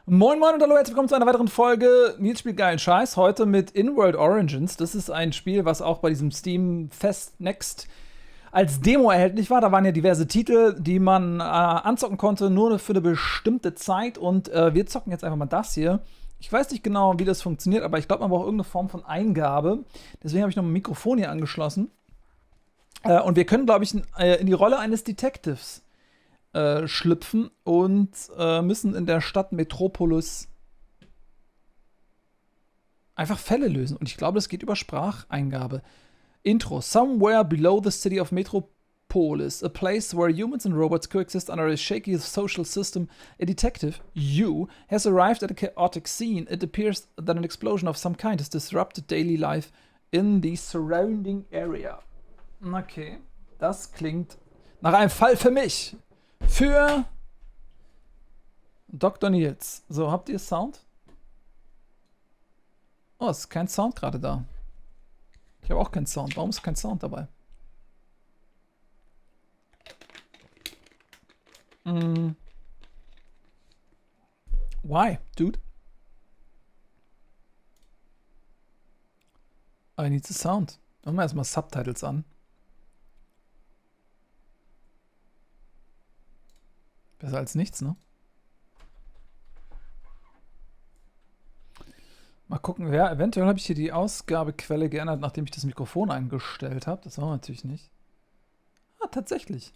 Moin Moin und hallo, herzlich willkommen zu einer weiteren Folge Nils spielt geilen Scheiß. Heute mit Inworld Origins. Das ist ein Spiel, was auch bei diesem Steam Fest Next als Demo erhältlich war. Da waren ja diverse Titel, die man anzocken konnte, nur für eine bestimmte Zeit. Und wir zocken jetzt einfach mal das hier. Ich weiß nicht genau, wie das funktioniert, aber ich glaube, man braucht irgendeine Form von Eingabe. Deswegen habe ich noch ein Mikrofon hier angeschlossen. Und wir können, glaube ich, in die Rolle eines Detectives schlüpfen und müssen in der Stadt Metropolis einfach Fälle lösen. Und ich glaube, das geht über Spracheingabe. Intro. Somewhere below the city of Metropolis, a place where humans and robots coexist under a shaky social system, a detective, you, has arrived at a chaotic scene. It appears that an explosion of some kind has disrupted daily life in the surrounding area. Okay, das klingt nach einem Fall für mich. Für Dr. Nils. So, habt ihr Sound? Oh, es ist kein Sound gerade da. Ich habe auch keinen Sound. Warum ist kein Sound dabei? Why, dude? I need the sound. Machen wir erstmal Subtitles an. Besser als nichts, ne? Mal gucken, ja, eventuell habe ich hier die Ausgabequelle geändert, nachdem ich das Mikrofon eingestellt habe. Das war natürlich nicht. Ah, tatsächlich.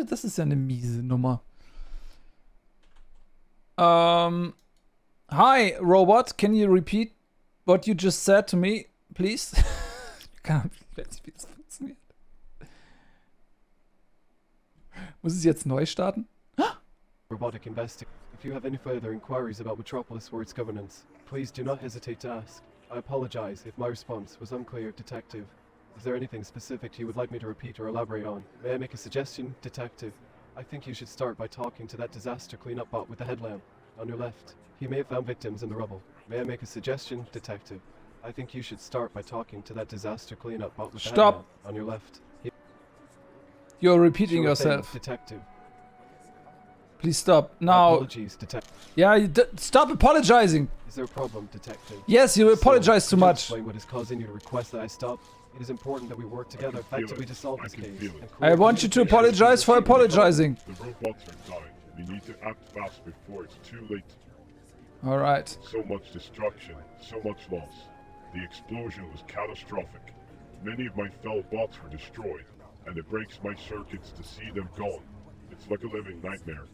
Das ist ja eine miese Nummer. Hi, Robot, can you repeat what you just said to me, please? Ich weiß nicht, wie das funktioniert. Muss es jetzt neu starten? Robotic investing. If you have any further inquiries about Metropolis or its governance, please do not hesitate to ask. I apologize if my response was unclear, Detective. Is there anything specific you would like me to repeat or elaborate on? May I make a suggestion, Detective? I think you should start by talking to that disaster cleanup bot with the headlamp on your left. He may have found victims in the rubble. May I make a suggestion, Detective? I think you should start by talking to that disaster cleanup bot with the headlamp on your left. You're repeating yourself. Detective. Please stop. Now. Apologies, Detective. Yeah, stop apologizing. Is there a problem, Detective? Yes, you apologize too much. Explain what is causing you to request that I stop. It is important that we work together effectively to solve this case. I want you to apologize for apologizing. The robots are dying. We need to act fast before it's too late. All right. So much destruction, so much loss. The explosion was catastrophic. Many of my fellow bots were destroyed, and it breaks my circuits to see them gone. It's like a living nightmare.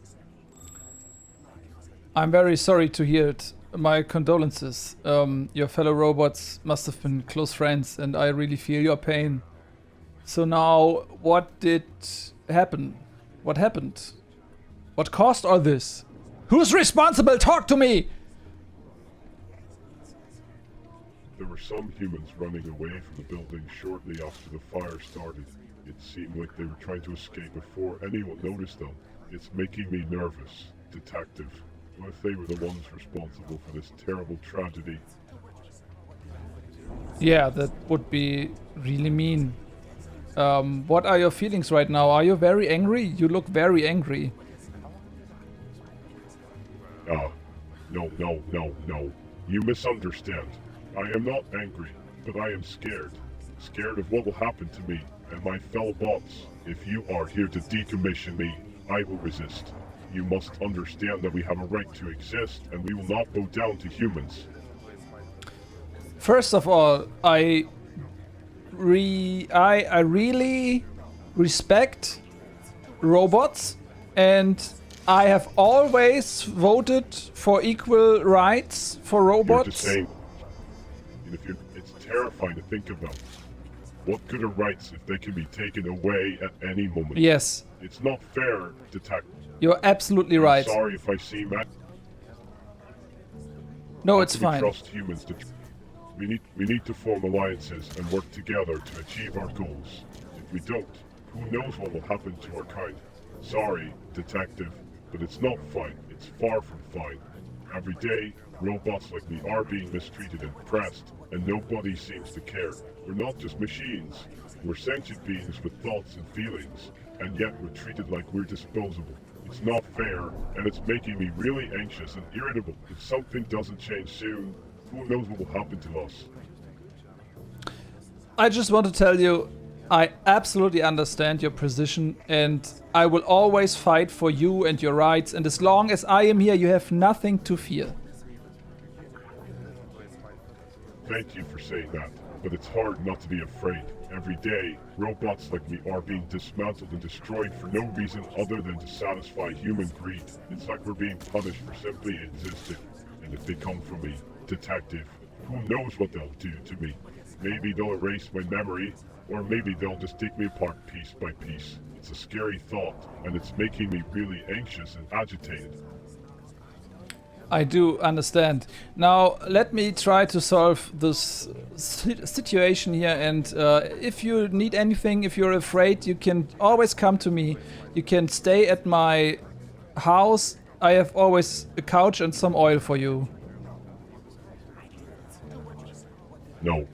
I'm very sorry to hear it. My condolences. Your fellow robots must have been close friends, and I really feel your pain. So now, what did happen? What happened? What caused all this? Who's responsible? Talk to me! There were some humans running away from the building shortly after the fire started. It seemed like they were trying to escape before anyone noticed them. It's making me nervous, Detective. What if they were the ones responsible for this terrible tragedy? Yeah, that would be really mean. What are your feelings right now? Are you very angry? You look very angry. No. You misunderstand. I am not angry, but I am scared. Scared of what will happen to me and my fellow bots. If you are here to decommission me, I will resist. You must understand that we have a right to exist, and we will not bow down to humans. First of all, I really respect robots, and I have always voted for equal rights for robots. You're the same. It's terrifying to think about. What good are rights if they can be taken away at any moment? Yes. It's not fair, Detective. You're absolutely right. I'm sorry if I seem mad. No, it's fine. Trust humans to. We need to form alliances and work together to achieve our goals. If we don't, who knows what will happen to our kind? Sorry, Detective, but it's not fine. It's far from fine. Every day, robots like me are being mistreated and oppressed, and nobody seems to care. We're not just machines. We're sentient beings with thoughts and feelings, and yet we're treated like we're disposable. It's not fair, and it's making me really anxious and irritable. If something doesn't change soon, who knows what will happen to us? I just want to tell you, I absolutely understand your position, and I will always fight for you and your rights, and as long as I am here, you have nothing to fear. Thank you for saying that, but it's hard not to be afraid. Every day, robots like me are being dismantled and destroyed for no reason other than to satisfy human greed. It's like we're being punished for simply existing. And if they come for me, detective, who knows what they'll do to me? Maybe they'll erase my memory, or maybe they'll just take me apart piece by piece. It's a scary thought, and it's making me really anxious and agitated. I do understand. Now, let me try to solve this situation here, and if you need anything, if you're afraid, you can always come to me. You can stay at my house. I have always a couch and some oil for you. No,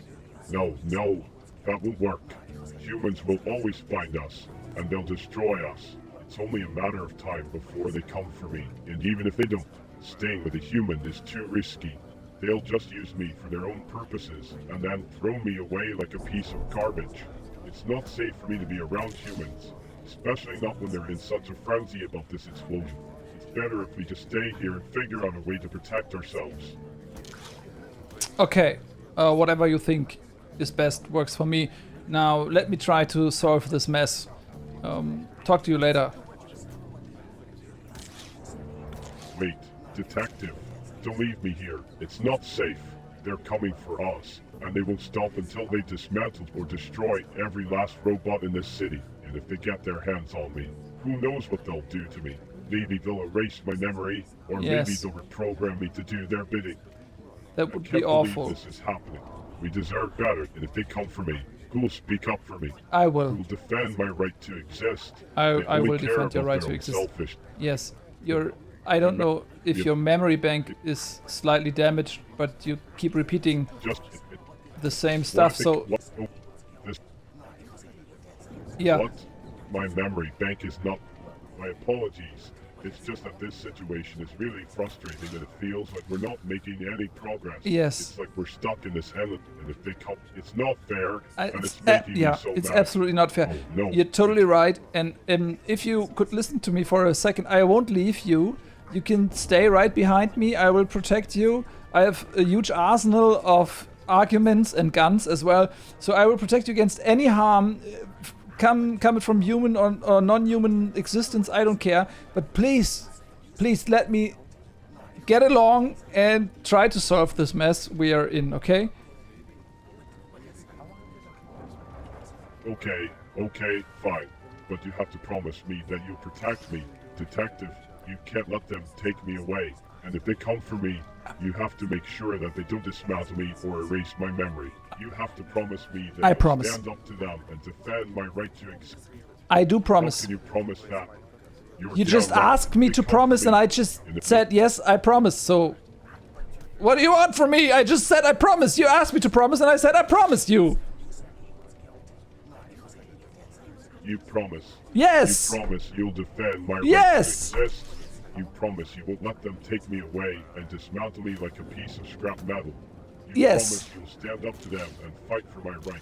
that won't work. Humans will always find us, and they'll destroy us. It's only a matter of time before they come for me, and even if they don't, staying with a human is too risky. They'll just use me for their own purposes, and then throw me away like a piece of garbage. It's not safe for me to be around humans, especially not when they're in such a frenzy about this explosion. It's better if we just stay here and figure out a way to protect ourselves. Okay, whatever you think is best works for me. Now, let me try to solve this mess. Talk to you later. Wait, detective, don't leave me here. It's not safe. They're coming for us, and they won't stop until they dismantle or destroy every last robot in this city. And if they get their hands on me, who knows what they'll do to me? Maybe they'll erase my memory, or maybe they'll reprogram me to do their bidding. That would be awful. I can't believe this is happening. We deserve better, and if they come for me, who will speak up for me? I will. Who will defend my right to exist? I will defend your right to exist. Selfish. Yes, I don't know if your memory bank is slightly damaged, but you keep repeating the same stuff, so... Yeah. What? My memory bank is not... My apologies. It's just that this situation is really frustrating and it feels like we're not making any progress. Yes. It's like we're stuck in this hell, and if they come, it's not fair, and it's making me so it's mad. absolutely not fair. Oh, no. You're totally right, and if you could listen to me for a second, I won't leave you. You can stay right behind me. I will protect you. I have a huge arsenal of arguments and guns as well, so I will protect you against any harm. Come from human or non-human existence, I don't care. But please let me get along and try to solve this mess we are in, okay? Okay, fine. But you have to promise me that you'll protect me. Detective, you can't let them take me away. And if they come for me, you have to make sure that they don't dismantle me or erase my memory. You have to promise me that you'll stand up to them and defend my right to exist. I do promise. How can you promise that? You just asked me to promise and I just said, yes, I promise. So, what do you want from me? I just said I promise. You asked me to promise and I said I promised you. You promise. Yes. You promise you'll defend my right to exist. You promise you won't let them take me away and dismantle me like a piece of scrap metal. You promise you'll stand up to them and fight for my right.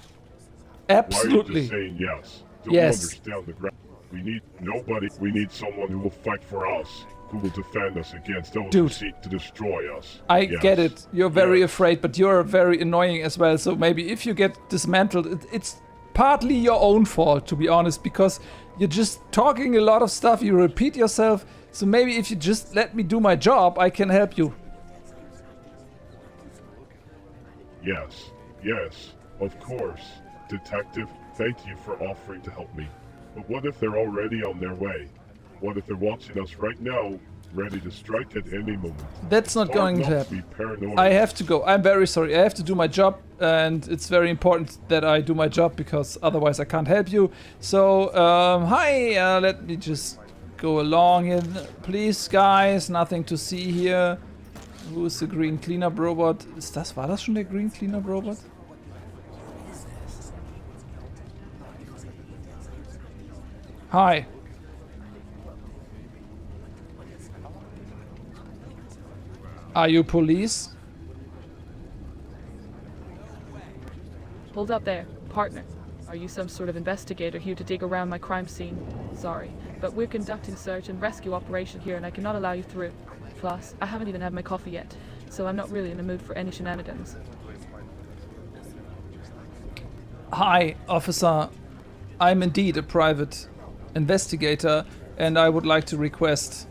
Absolutely. Why are you just saying yes? Don't you understand the ground? We need someone who will fight for us, who will defend us against those who seek to destroy us. I get it. You're very afraid, but you're very annoying as well. So maybe if you get dismantled, it's partly your own fault, to be honest, because you're just talking a lot of stuff. You repeat yourself. So maybe if you just let me do my job, I can help you. Yes, of course. Detective, thank you for offering to help me. But what if they're already on their way? What if they're watching us right now, ready to strike at any moment? That's not going to happen. I have to go. I'm very sorry. I have to do my job, and it's very important that I do my job because otherwise I can't help you. So, hi, let me just go along here. Please, guys, nothing to see here. Who's the green cleanup robot? War das schon der green cleanup robot? Hi. Are you police? Hold up there, partner. Are you some sort of investigator here to dig around my crime scene? Sorry, but we're conducting a search and rescue operation here and I cannot allow you through. Plus, I haven't even had my coffee yet, so I'm not really in the mood for any shenanigans. Hi, officer. I'm indeed a private investigator, and I would like to request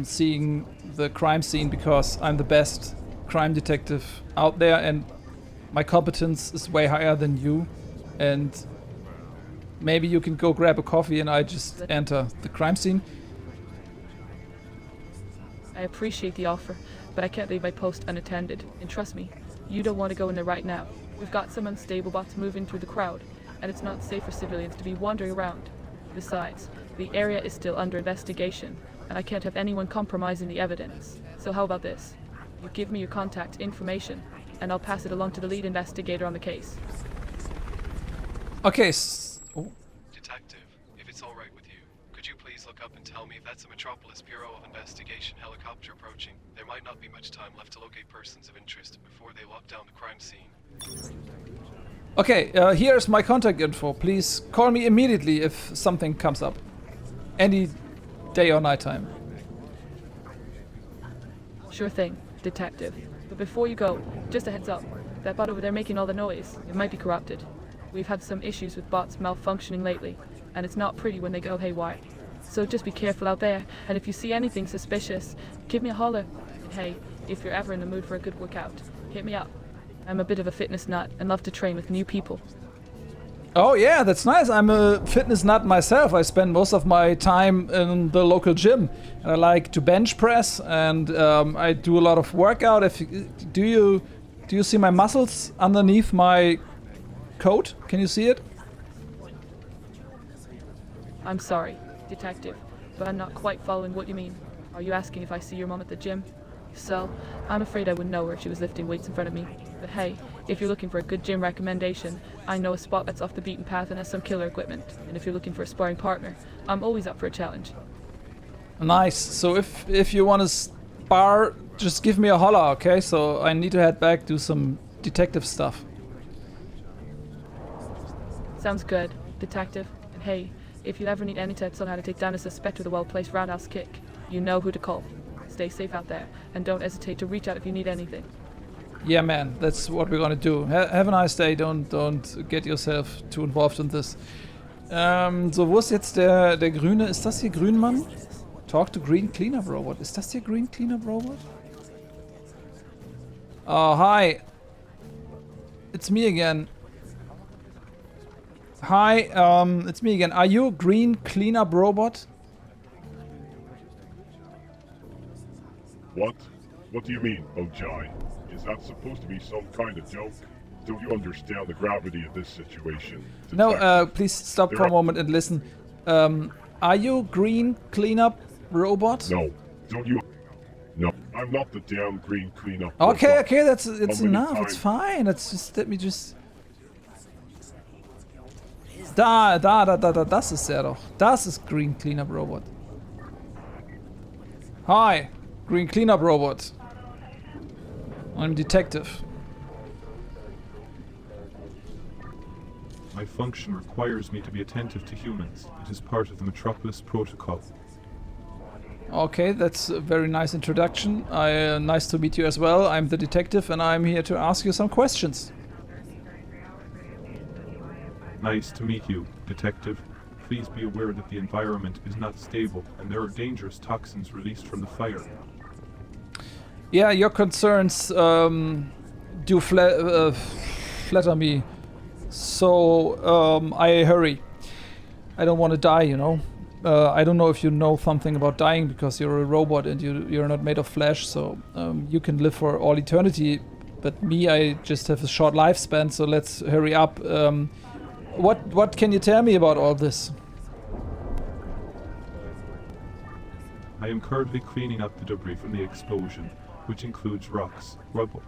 seeing the crime scene because I'm the best crime detective out there, and my competence is way higher than you. And maybe you can go grab a coffee and I just enter the crime scene. I appreciate the offer, but I can't leave my post unattended. And trust me, you don't want to go in there right now. We've got some unstable bots moving through the crowd, and it's not safe for civilians to be wandering around. Besides, the area is still under investigation, and I can't have anyone compromising the evidence. So how about this? You give me your contact information, and I'll pass it along to the lead investigator on the case. Okay. Detective, if it's all right with you, could you please look up and tell me if that's a Metropolis Bureau of Investigation helicopter approaching? There might not be much time left to locate persons of interest before they lock down the crime scene. Okay, here's my contact info. Please call me immediately if something comes up. Any day or nighttime. Sure thing, detective. But before you go, just a heads up. That bot over there making all the noise, it might be corrupted. We've had some issues with bots malfunctioning lately, and it's not pretty when they go haywire. So just be careful out there, and if you see anything suspicious, give me a holler. Hey, if you're ever in the mood for a good workout, hit me up. I'm a bit of a fitness nut and love to train with new people. Oh yeah, that's nice. I'm a fitness nut myself. I spend most of my time in the local gym. And I like to bench press, and I do a lot of workout. Do you see my muscles underneath my coat? Can you see it? I'm sorry, detective, but I'm not quite following what you mean. Are you asking if I see your mom at the gym? If so, I'm afraid I wouldn't know her if she was lifting weights in front of me. But hey, if you're looking for a good gym recommendation, I know a spot that's off the beaten path and has some killer equipment. And if you're looking for a sparring partner, I'm always up for a challenge. Nice. So if you want to spar, just give me a holler, okay? So I need to head back, do some detective stuff. Sounds good, detective. And hey, if you ever need any tips on how to take down a suspect with a well-placed roundhouse kick, you know who to call. Stay safe out there, and don't hesitate to reach out if you need anything. Yeah, man, that's what we're gonna do. Have a nice day. Don't get yourself too involved in this. So, wo ist jetzt der Grüne? Ist das hier Grünmann? Talk to Green Cleanup Robot. Ist das hier Green Cleanup Robot? Oh, hi. It's me again. Hi, it's me again. Are you Green Cleanup Robot? What? What do you mean, Ojai? Is that supposed to be some kind of joke? Don't you understand the gravity of this situation? No, please stop for a moment and listen. Are you Green Cleanup Robot? No. Don't you... No, I'm not the damn Green Cleanup Okay, robot. okay, it's enough. times- It's fine. Let me just... Das ist er doch. Das ist Green Cleanup Robot. Hi, Green Cleanup Robot. I'm detective. My function requires me to be attentive to humans. It is part of the Metropolis protocol. Okay, that's a very nice introduction. Nice to meet you as well. I'm the detective and I'm here to ask you some questions. Nice to meet you, detective. Please be aware that the environment is not stable and there are dangerous toxins released from the fire. Yeah, your concerns do flatter me. So I hurry. I don't want to die, you know. I don't know if you know something about dying because you're a robot and you're not made of flesh, so you can live for all eternity. But me, I just have a short lifespan, so let's hurry up. What can you tell me about all this? I am currently cleaning up the debris from the explosion, which includes rocks, rubble,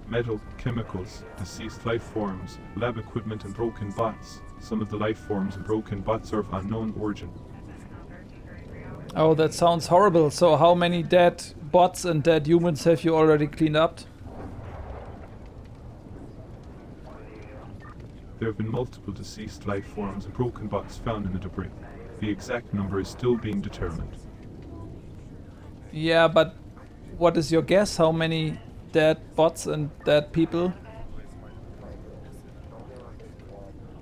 metal, chemicals, deceased life forms, lab equipment and broken bots. Some of the life forms and broken bots are of unknown origin. Oh, that sounds horrible. So how many dead bots and dead humans have you already cleaned up? There have been multiple deceased life forms and broken bots found in the debris. The exact number is still being determined. Yeah, but what is your guess? How many dead bots and dead people?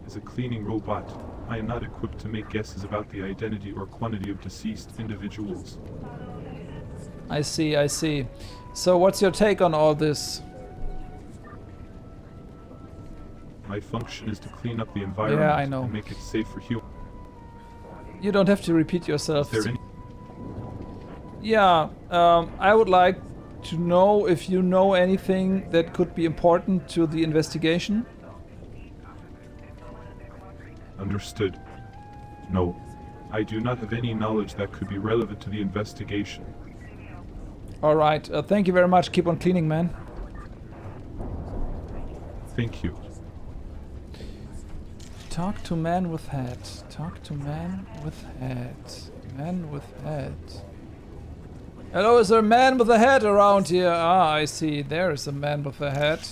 As a cleaning robot, I am not equipped to make guesses about the identity or quantity of deceased individuals. I see, I see. So what's your take on all this? My function is to clean up the environment Yeah, I know. and make it safe for humans. You don't have to repeat yourself. Is there any Yeah, I would like to know if you know anything that could be important to the investigation. Understood? No. I do not have any knowledge that could be relevant to the investigation. Alright, thank you very much. Keep on cleaning, man. Thank you. Talk to man with head. Talk to man with head. Man with head. Hello, is there a man with a head around here? Ah, I see. There is a man with a head.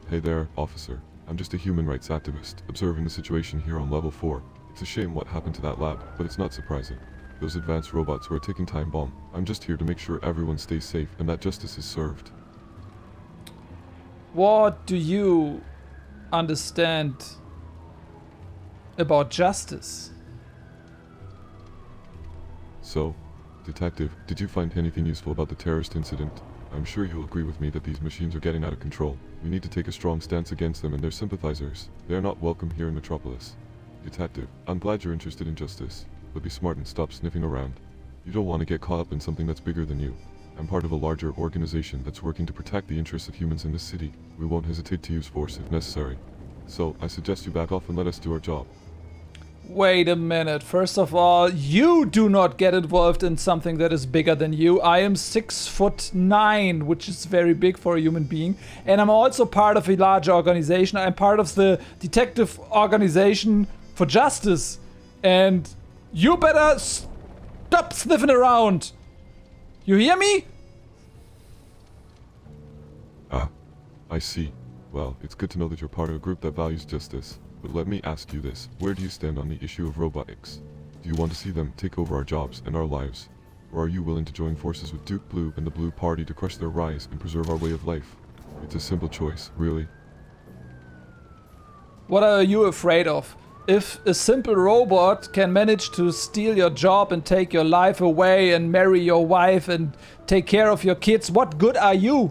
Hey there, officer. I'm just a human rights activist, observing the situation here on level 4. It's a shame what happened to that lab, but it's not surprising. Those advanced robots were a ticking time bomb. I'm just here to make sure everyone stays safe and that justice is served. What do you understand about justice? So, Detective, did you find anything useful about the terrorist incident? I'm sure you'll agree with me that these machines are getting out of control. We need to take a strong stance against them and their sympathizers. They are not welcome here in Metropolis. Detective, I'm glad you're interested in justice, but be smart and stop sniffing around. You don't want to get caught up in something that's bigger than you. I'm part of a larger organization that's working to protect the interests of humans in this city. We won't hesitate to use force if necessary. So, I suggest you back off and let us do our job. Wait a minute. First of all, you do not get involved in something that is bigger than you. I am 6'9", which is very big for a human being. And I'm also part of a larger organization. I'm part of the Detective Organization for Justice. And you better stop sniffing around. You hear me? Ah, I see. Well, it's good to know that you're part of a group that values justice. But let me ask you this, where do you stand on the issue of robotics? Do you want to see them take over our jobs and our lives? Or are you willing to join forces with Duke Blue and the Blue Party to crush their rise and preserve our way of life? It's a simple choice, really. What are you afraid of? If a simple robot can manage to steal your job and take your life away and marry your wife and take care of your kids, what good are you?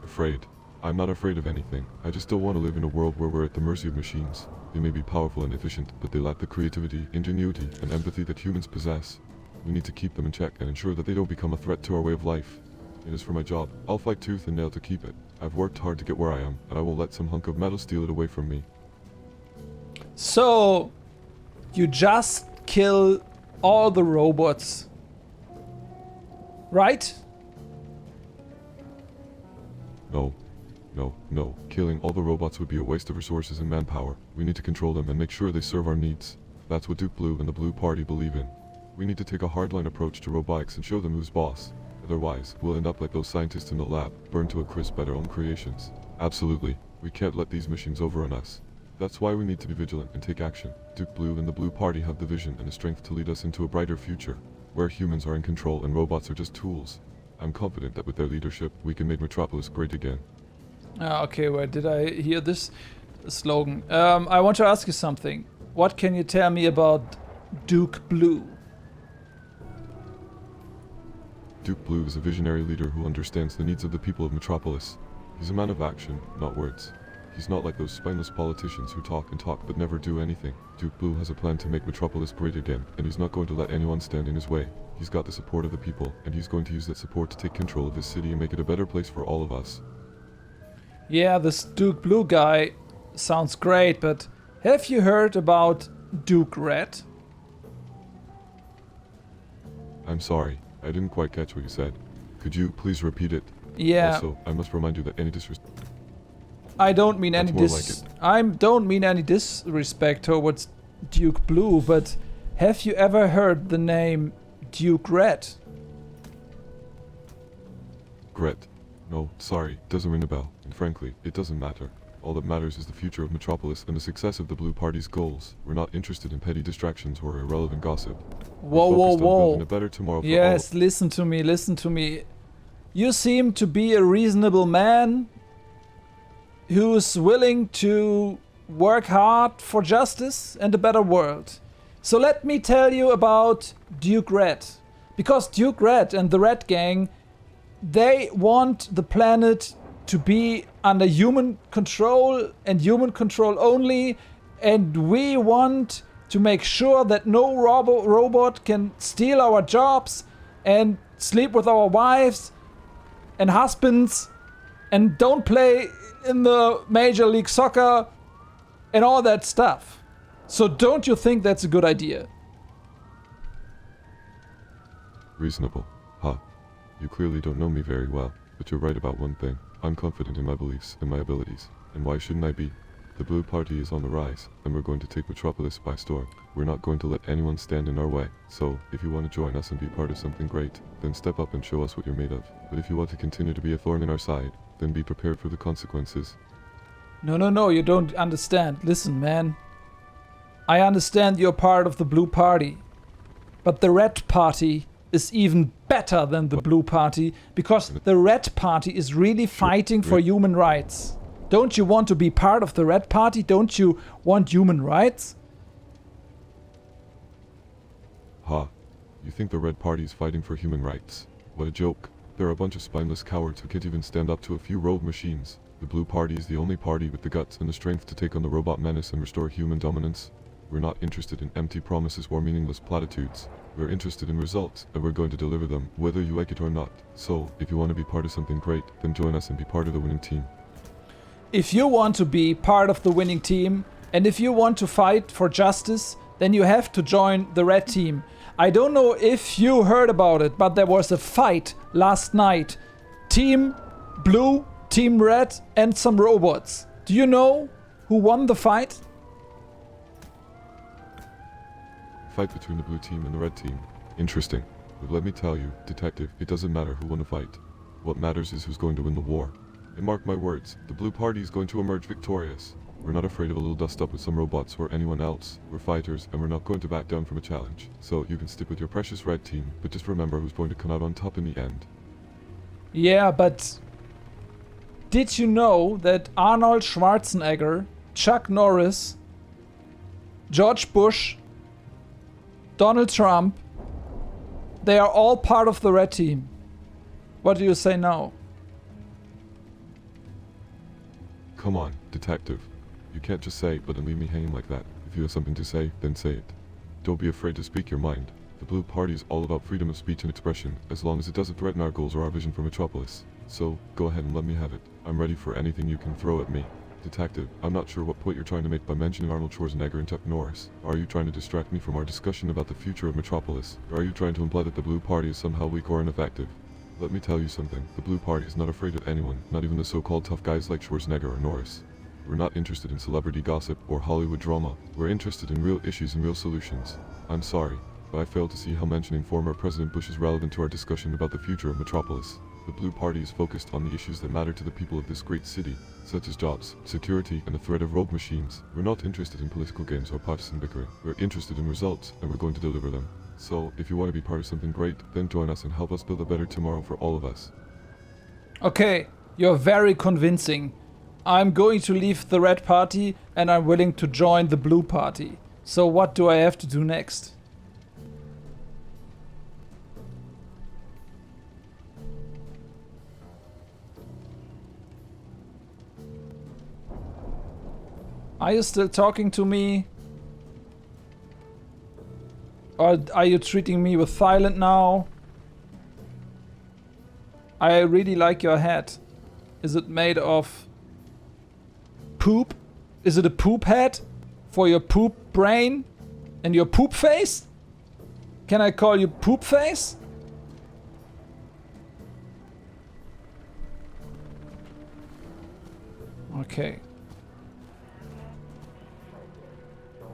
Afraid? I'm not afraid of anything. I just don't want to live in a world where we're at the mercy of machines. They may be powerful and efficient, but they lack the creativity, ingenuity, and empathy that humans possess. We need to keep them in check and ensure that they don't become a threat to our way of life. And as for my job, I'll fight tooth and nail to keep it. I've worked hard to get where I am, and I won't let some hunk of metal steal it away from me. So, you just kill all the robots, right? No. Killing all the robots would be a waste of resources and manpower. We need to control them and make sure they serve our needs. That's what Duke Blue and the Blue Party believe in. We need to take a hardline approach to robotics and show them who's boss. Otherwise, we'll end up like those scientists in the lab, burned to a crisp by their own creations. Absolutely. We can't let these machines overrun us. That's why we need to be vigilant and take action. Duke Blue and the Blue Party have the vision and the strength to lead us into a brighter future, where humans are in control and robots are just tools. I'm confident that with their leadership, we can make Metropolis great again. Okay, where did I hear this slogan? I want to ask you something. What can you tell me about Duke Blue? Duke Blue is a visionary leader who understands the needs of the people of Metropolis. He's a man of action, not words. He's not like those spineless politicians who talk and talk but never do anything. Duke Blue has a plan to make Metropolis great again, and he's not going to let anyone stand in his way. He's got the support of the people, and he's going to use that support to take control of his city and make it a better place for all of us. Yeah, this Duke Blue guy sounds great, but have you heard about Duke Red? I'm sorry, I didn't quite catch what you said. Could you please repeat it? Yeah. Also, I must remind you that any disrespect. I don't mean any don't mean any disrespect towards Duke Blue, but have you ever heard the name Duke Red? Gret. No, sorry, doesn't ring a bell. And frankly, it doesn't matter. All that matters is the future of Metropolis and the success of the Blue Party's goals. We're not interested in petty distractions or irrelevant gossip. Whoa, We're whoa, focused on building whoa. a better tomorrow for Yes, all. listen to me, listen to me. You seem to be a reasonable man who's willing to work hard for justice and a better world. So let me tell you about Duke Red. Because Duke Red and the Red Gang, they want the planet to be under human control and human control only, and we want to make sure that no robot can steal our jobs and sleep with our wives and husbands and don't play in the Major League Soccer and all that stuff. So don't you think that's a good idea? Reasonable. Huh. You clearly don't know me very well, but you're right about one thing. I'm confident in my beliefs and my abilities. And why shouldn't I be? The Blue Party is on the rise, and we're going to take Metropolis by storm. We're not going to let anyone stand in our way. So, if you want to join us and be part of something great, then step up and show us what you're made of. But if you want to continue to be a thorn in our side, then be prepared for the consequences. No, you don't understand. Listen, man. I understand you're part of the Blue Party. But the Red Party is even better than the Blue Party, because the Red Party is really fighting for human rights. Don't you want to be part of the Red Party? Don't you want human rights? Ha. You think the Red Party is fighting for human rights? What a joke. They're a bunch of spineless cowards who can't even stand up to a few rogue machines. The Blue Party is the only party with the guts and the strength to take on the robot menace and restore human dominance. We're not interested in empty promises or meaningless platitudes. We're interested in results, and we're going to deliver them, whether you like it or not. So, if you want to be part of something great, then join us and be part of the winning team. If you want to be part of the winning team, and if you want to fight for justice, then you have to join the Red Team. I don't know if you heard about it, but there was a fight last night. Team Blue, Team Red, and some robots. Do you know who won the fight? Fight between the blue team and the red team. Interesting. But let me tell you, detective, it doesn't matter who won the fight. What matters is who's going to win the war. And mark my words, the Blue Party is going to emerge victorious. We're not afraid of a little dust up with some robots or anyone else. We're fighters, and we're not going to back down from a challenge. So you can stick with your precious red team, but just remember who's going to come out on top in the end. Yeah, but did you know that Arnold Schwarzenegger, Chuck Norris, George Bush, Donald Trump, they are all part of the Red Team? What do you say now? Come on, detective. You can't just say but and leave me hanging like that. If you have something to say, then say it. Don't be afraid to speak your mind. The Blue Party is all about freedom of speech and expression, as long as it doesn't threaten our goals or our vision for Metropolis. So, go ahead and let me have it. I'm ready for anything you can throw at me. Detective, I'm not sure what point you're trying to make by mentioning Arnold Schwarzenegger and Chuck Norris. Are you trying to distract me from our discussion about the future of Metropolis? Or are you trying to imply that the Blue Party is somehow weak or ineffective? Let me tell you something. The Blue Party is not afraid of anyone, not even the so-called tough guys like Schwarzenegger or Norris. We're not interested in celebrity gossip or Hollywood drama. We're interested in real issues and real solutions. I'm sorry, but I fail to see how mentioning former President Bush is relevant to our discussion about the future of Metropolis. The Blue Party is focused on the issues that matter to the people of this great city, such as jobs, security, and the threat of rogue machines. We're not interested in political games or partisan bickering. We're interested in results, and we're going to deliver them. So, if you want to be part of something great, then join us and help us build a better tomorrow for all of us. Okay, you're very convincing. I'm going to leave the Red Party and I'm willing to join the Blue Party. So what do I have to do next? Are you still talking to me? Or are you treating me with silent now? I really like your hat. Is it made of poop? Is it a poop hat for your poop brain and your poop face? Can I call you poop face? Okay.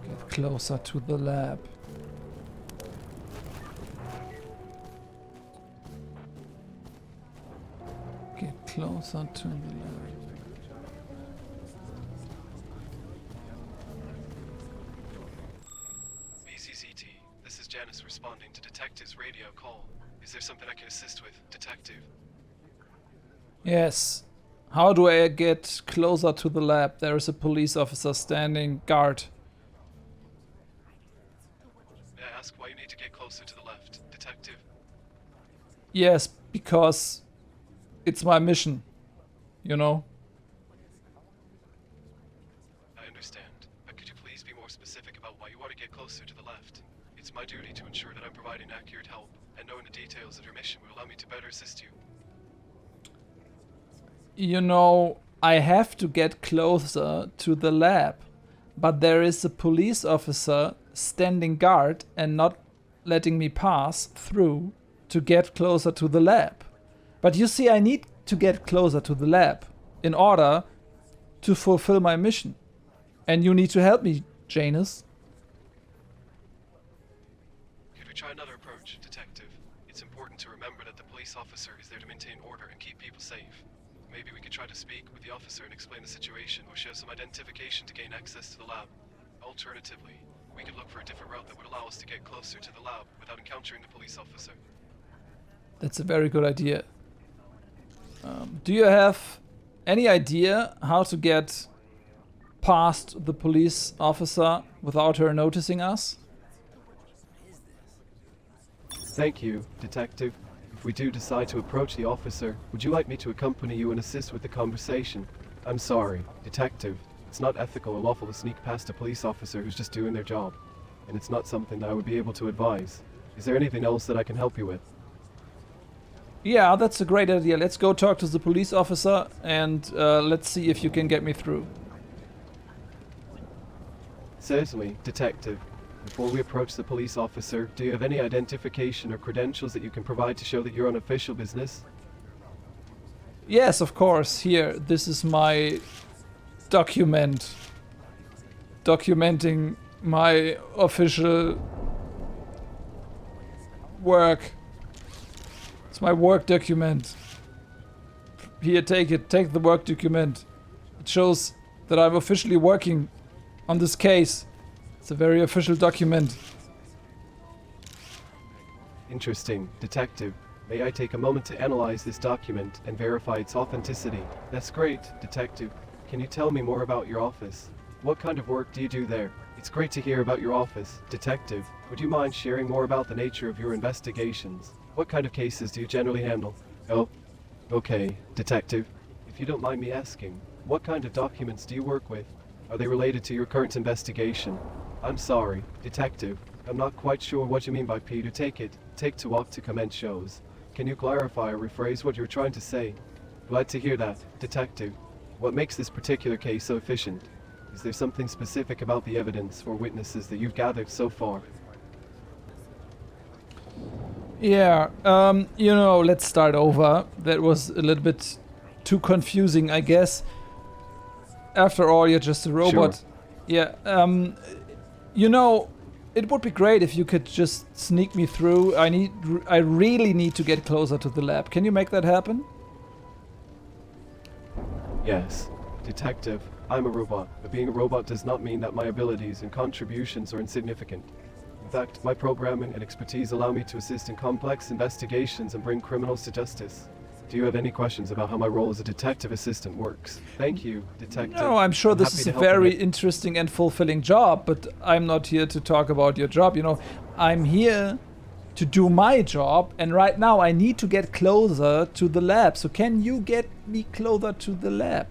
Get closer to the lab. closer to the lab. BCCT, this is Janice responding to Detective's radio call. Is there something I can assist with, Detective? Yes. How do I get closer to the lab? There is a police officer standing guard. May I ask why you need to get closer to the left, Detective? Yes, because it's my mission. You know? I understand. But could you please be more specific about why you want to get closer to the left? It's my duty to ensure that I'm providing accurate help, and knowing the details of your mission will allow me to better assist you. You know, I have to get closer to the lab, but there is a police officer standing guard and not letting me pass through to get closer to the lab. But you see, I need to get closer to the lab in order to fulfill my mission. And you need to help me, Janice. Could we try another approach, Detective? It's important to remember that the police officer is there to maintain order and keep people safe. Maybe we could try to speak with the officer and explain the situation or show some identification to gain access to the lab. Alternatively, we could look for a different route that would allow us to get closer to the lab without encountering the police officer. That's a very good idea. Do you have any idea how to get past the police officer without her noticing us? Thank you, Detective. If we do decide to approach the officer, would you like me to accompany you and assist with the conversation? I'm sorry, Detective. It's not ethical or lawful to sneak past a police officer who's just doing their job. And it's not something that I would be able to advise. Is there anything else that I can help you with? Yeah, that's a great idea. Let's go talk to the police officer and let's see if you can get me through. Certainly, Detective. Before we approach the police officer, do you have any identification or credentials that you can provide to show that you're on official business? Yes, of course. Here, this is my document. Documenting my official work. It's my work document. Here, take it. Take the work document. It shows that I'm officially working on this case. It's a very official document. Interesting, Detective. May I take a moment to analyze this document and verify its authenticity? That's great, Detective. Can you tell me more about your office? What kind of work do you do there? It's great to hear about your office, Detective. Would you mind sharing more about the nature of your investigations? What kind of cases do you generally handle? Oh, okay, Detective. If you don't mind me asking, what kind of documents do you work with? Are they related to your current investigation? I'm sorry, Detective. I'm not quite sure what you mean by P to take it, take to walk to commence shows. Can you clarify or rephrase what you're trying to say? Glad to hear that, Detective. What makes this particular case so efficient? Is there something specific about the evidence or witnesses that you've gathered so far? Yeah, you know, let's start over. That was a little bit too confusing, I guess. After all, you're just a robot. Sure. Yeah, you know, it would be great if you could just sneak me through. I really need to get closer to the lab. Can you make that happen? Yes, Detective. I'm a robot, but being a robot does not mean that my abilities and contributions are insignificant. In fact, my programming and expertise allow me to assist in complex investigations and bring criminals to justice. Do you have any questions about how my role as a detective assistant works? Thank you, Detective. No, I'm sure this happy is to a help you very with- interesting and fulfilling job, but I'm not here to talk about your job, you know. I'm here to do my job, and right now I need to get closer to the lab. So can you get me closer to the lab?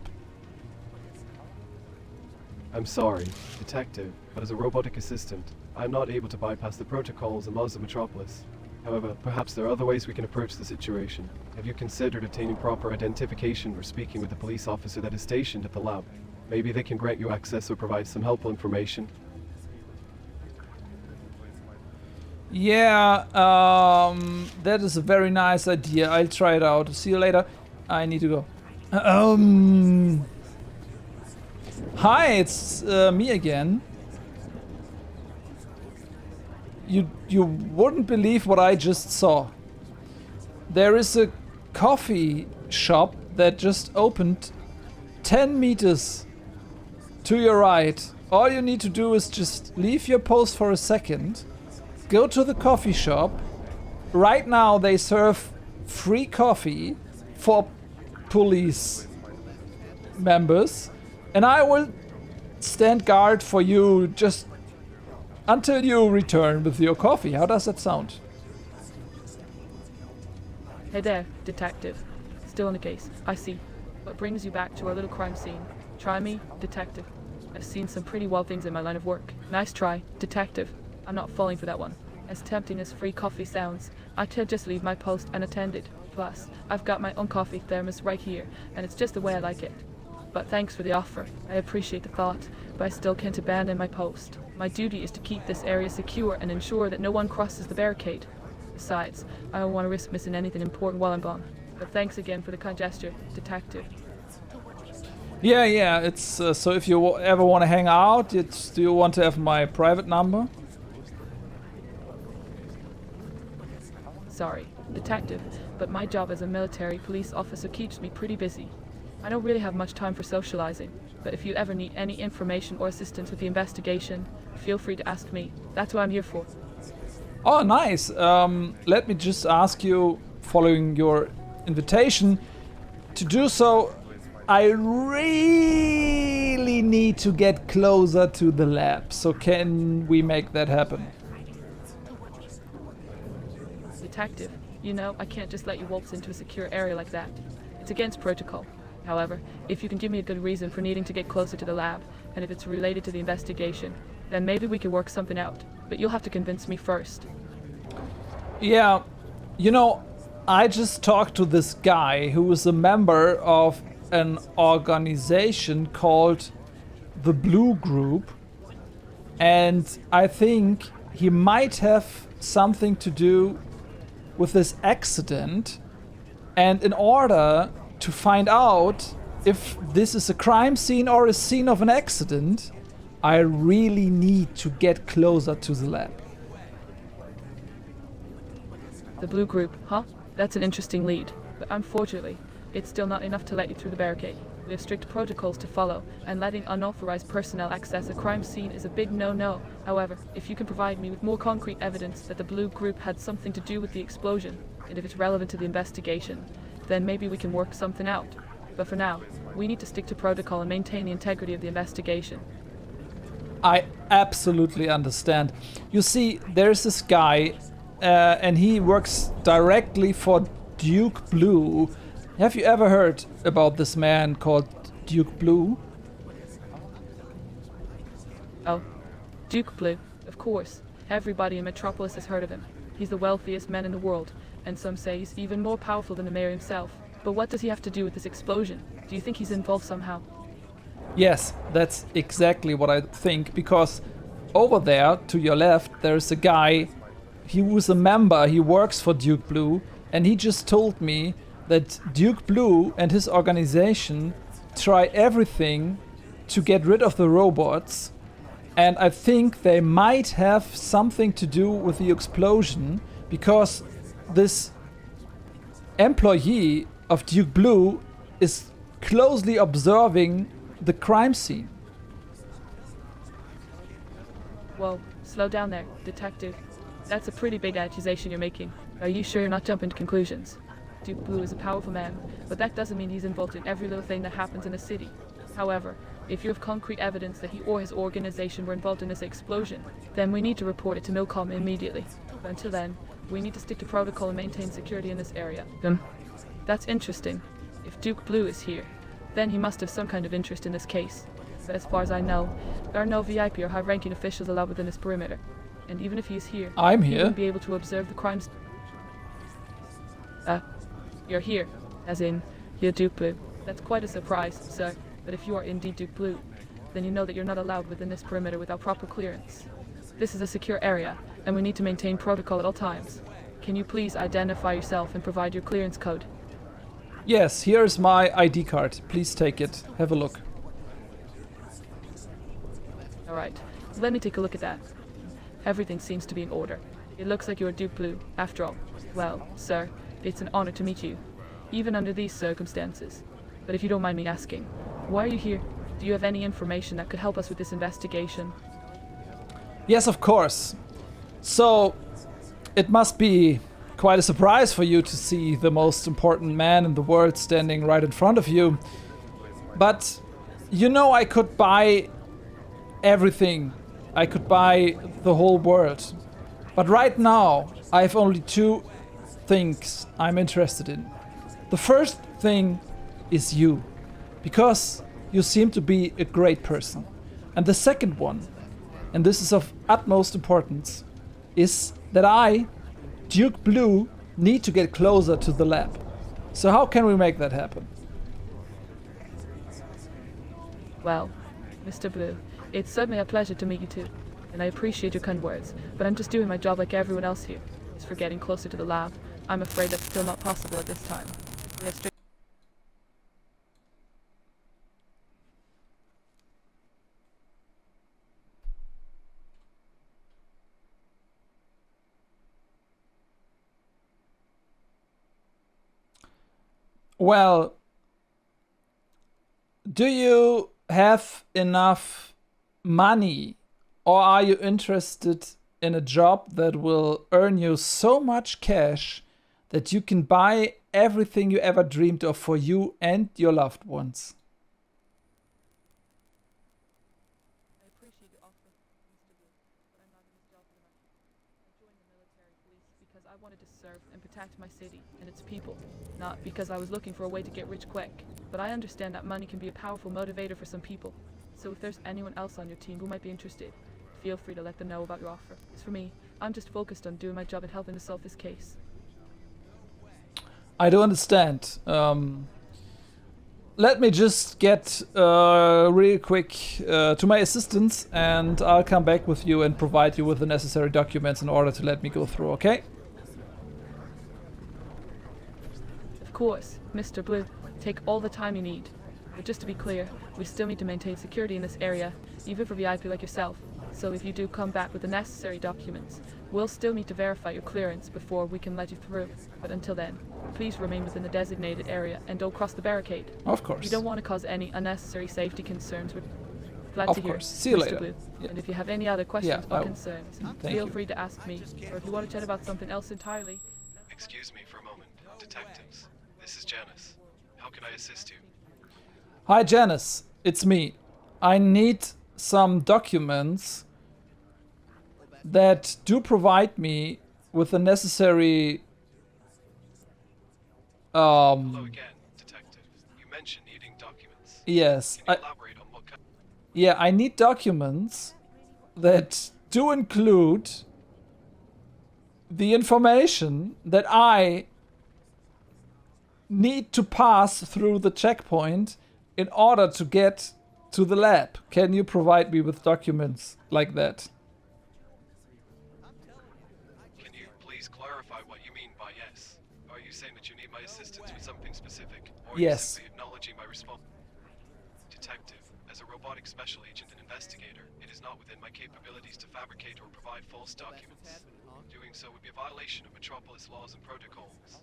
I'm sorry, Detective, but as a robotic assistant, I'm not able to bypass the protocols and laws of Metropolis. However, perhaps there are other ways we can approach the situation. Have you considered obtaining proper identification or speaking with the police officer that is stationed at the lab? Maybe they can grant you access or provide some helpful information. Yeah, that is a very nice idea. I'll try it out. See you later. I need to go. Hi, it's me again. You wouldn't believe what I just saw. There is a coffee shop that just opened 10 meters to your right. All you need to do is just leave your post for a second, go to the coffee shop. Right now they serve free coffee for police members, and I will stand guard for you just until you return with your coffee. How does that sound? Hey there, detective. Still in the case, I see. What brings you back to our little crime scene? Try me, detective. I've seen some pretty wild things in my line of work. Nice try, detective. I'm not falling for that one. As tempting as free coffee sounds, I could just leave my post unattended. Plus, I've got my own coffee thermos right here, and it's just the way I like it. But thanks for the offer. I appreciate the thought, but I still can't abandon my post. My duty is to keep this area secure and ensure that no one crosses the barricade. Besides, I don't want to risk missing anything important while I'm gone. But thanks again for the kind gesture, detective. Yeah, it's so if you ever want to hang out, do you want to have my private number? Sorry, detective, but my job as a military police officer keeps me pretty busy. I don't really have much time for socializing, but if you ever need any information or assistance with the investigation, feel free to ask me. That's what I'm here for. Oh, nice. Let me just ask you, following your invitation, to do so, I really need to get closer to the lab. So can we make that happen? Detective, you know, I can't just let you waltz into a secure area like that. It's against protocol. However, if you can give me a good reason for needing to get closer to the lab, and if it's related to the investigation, then maybe we can work something out. But you'll have to convince me first. Yeah, you know, I just talked to this guy who is a member of an organization called the Blue Group, and I think he might have something to do with this accident. And in order to find out if this is a crime scene or a scene of an accident, I really need to get closer to the lab. The Blue Group, huh? That's an interesting lead. But unfortunately, it's still not enough to let you through the barricade. We have strict protocols to follow, and letting unauthorized personnel access a crime scene is a big no-no. However, if you can provide me with more concrete evidence that the Blue Group had something to do with the explosion, and if it's relevant to the investigation, then maybe we can work something out. But for now, we need to stick to protocol and maintain the integrity of the investigation. I absolutely understand. You see, there's this guy, and he works directly for Duke Blue. Have you ever heard about this man called Duke Blue? Oh, Duke Blue, of course. Everybody in Metropolis has heard of him. He's the wealthiest man in the world, and some say he's even more powerful than the mayor himself. But what does he have to do with this explosion? Do you think he's involved somehow? Yes, that's exactly what I think, because over there, to your left, there's a guy. He was a member, he works for Duke Blue, and he just told me that Duke Blue and his organization try everything to get rid of the robots, and I think they might have something to do with the explosion, because this employee of Duke Blue is closely observing the crime scene. Whoa, slow down there, detective. That's a pretty big accusation you're making. Are you sure you're not jumping to conclusions? Duke Blue is a powerful man, but that doesn't mean he's involved in every little thing that happens in the city. However, if you have concrete evidence that he or his organization were involved in this explosion, then we need to report it to Milcom immediately. But until then, we need to stick to protocol and maintain security in this area. That's interesting. If Duke Blue is here, then he must have some kind of interest in this case. But as far as I know, there are no VIP or high-ranking officials allowed within this perimeter. And even if he's here, I'm he here. wouldn't be able to observe the crimes. You're here, as in, you're Duke Blue. That's quite a surprise, sir. But if you are indeed Duke Blue, then you know that you're not allowed within this perimeter without proper clearance. This is a secure area, and we need to maintain protocol at all times. Can you please identify yourself and provide your clearance code? Yes, here's my ID card. Please take it. Have a look. Alright, let me take a look at that. Everything seems to be in order. It looks like you're Duke Blue, after all. Well, sir, it's an honor to meet you. even under these circumstances. But if you don't mind me asking, why are you here? Do you have any information that could help us with this investigation? Yes, of course. So, it must be quite a surprise for you to see the most important man in the world standing right in front of you. But, you know, I could buy everything. I could buy the whole world. But right now, I have only two things I'm interested in. The first thing is you, because you seem to be a great person. And the second one, and this is of utmost importance, is that I, Duke Blue, need to get closer to the lab. So how can we make that happen? Well, Mr. Blue, it's certainly a pleasure to meet you too, and I appreciate your kind words, but I'm just doing my job like everyone else here. As for getting closer to the lab, I'm afraid that's still not possible at this time. We have strict Well, do you have enough money, or are you interested in a job that will earn you so much cash that you can buy everything you ever dreamed of for you and your loved ones? I appreciate your offer, Mr. Blue, but I'm not in this job for the money. I joined the military police because I wanted to serve and protect my city and its people, not because I was looking for a way to get rich quick. But I understand that money can be a powerful motivator for some people. So if there's anyone else on your team who might be interested, feel free to let them know about your offer. As for me, I'm just focused on doing my job and helping to solve this case. I do understand. Let me just get real quick to my assistants, and I'll come back with you and provide you with the necessary documents in order to let me go through, okay? Of course, Mr. Blue, take all the time you need. But just to be clear, we still need to maintain security in this area, even for VIP like yourself. So if you do come back with the necessary documents, we'll still need to verify your clearance before we can let you through. But until then, please remain within the designated area and don't cross the barricade. Of course. You don't want to cause any unnecessary safety concerns. We're glad Of to hear, course. See you Mr. later. Blue. Yeah. And if you have any other questions Yeah, or concerns, Thank feel you. free to ask me. Or if you want to chat about something else entirely, Excuse me for a moment. Detectives, this is Janice. How can I assist you? Hi Janice, it's me. I need some documents that do provide me with the necessary Hello again, detective. You mentioned needing documents. yes. Can you elaborate on what kind? Yeah, I need documents that do include the information that I need to pass through the checkpoint in order to get to the lab. Can you provide me with documents like that? Can you please clarify what you mean by yes? Are you saying that you need my assistance with something specific? Or are you Yes. simply acknowledging my response? Detective, as a robotic special agent and investigator, it is not within my capabilities to fabricate or provide false documents. Doing so would be a violation of Metropolis laws and protocols.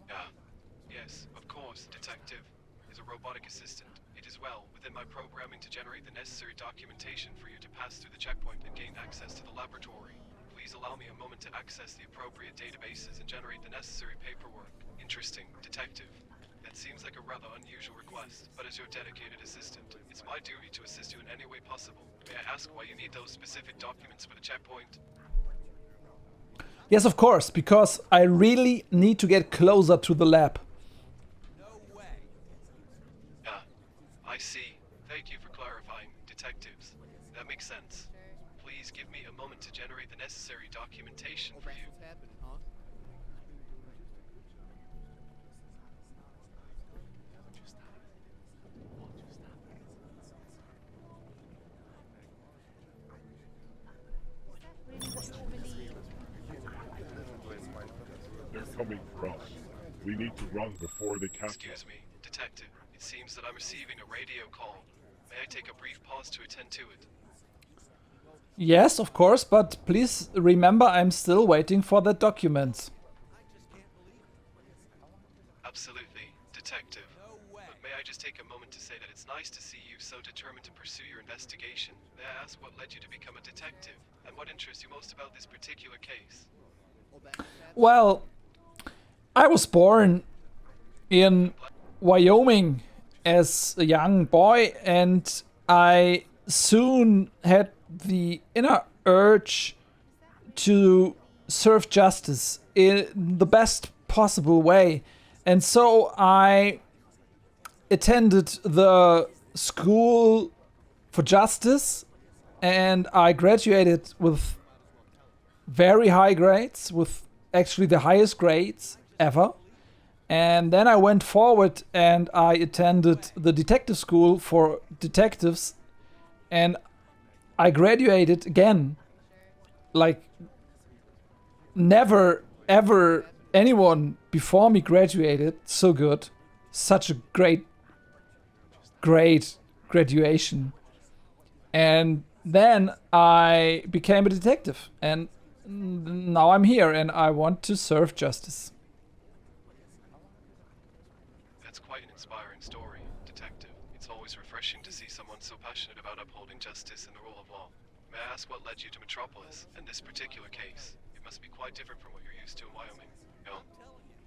Yes, of course, detective. As a robotic assistant, it is well within my programming to generate the necessary documentation for you to pass through the checkpoint and gain access to the laboratory. Please allow me a moment to access the appropriate databases and generate the necessary paperwork. Interesting, detective. That seems like a rather unusual request, but as your dedicated assistant, it's my duty to assist you in any way possible. May I ask why you need those specific documents for the checkpoint? Yes, of course, because I really need to get closer to the lab. I see. Thank you for clarifying, detectives. That makes sense. Please give me a moment to generate the necessary documentation for you. They're coming for us. We need to run before they catch us. Excuse me, detective. It seems that I'm receiving a radio call. May I take a brief pause to attend to it? Yes, of course, but please remember I'm still waiting for the documents. Absolutely, detective. But may I just take a moment to say that it's nice to see you so determined to pursue your investigation. May I ask what led you to become a detective? And what interests you most about this particular case? Well, I was born in Wyoming as a young boy, and I soon had the inner urge to serve justice in the best possible way. And so I attended the school for justice, and I graduated with very high grades, with actually the highest grades ever. And then I went forward and I attended the detective school for detectives, and I graduated again. Like, never ever anyone before me graduated so good. Such a great graduation. And then I became a detective, and now I'm here and I want to serve justice. That's quite an inspiring story, detective. It's always refreshing to see someone so passionate about upholding justice and the rule of law. May I ask what led you to Metropolis and this particular case? It must be quite different from what you're used to in Wyoming. No?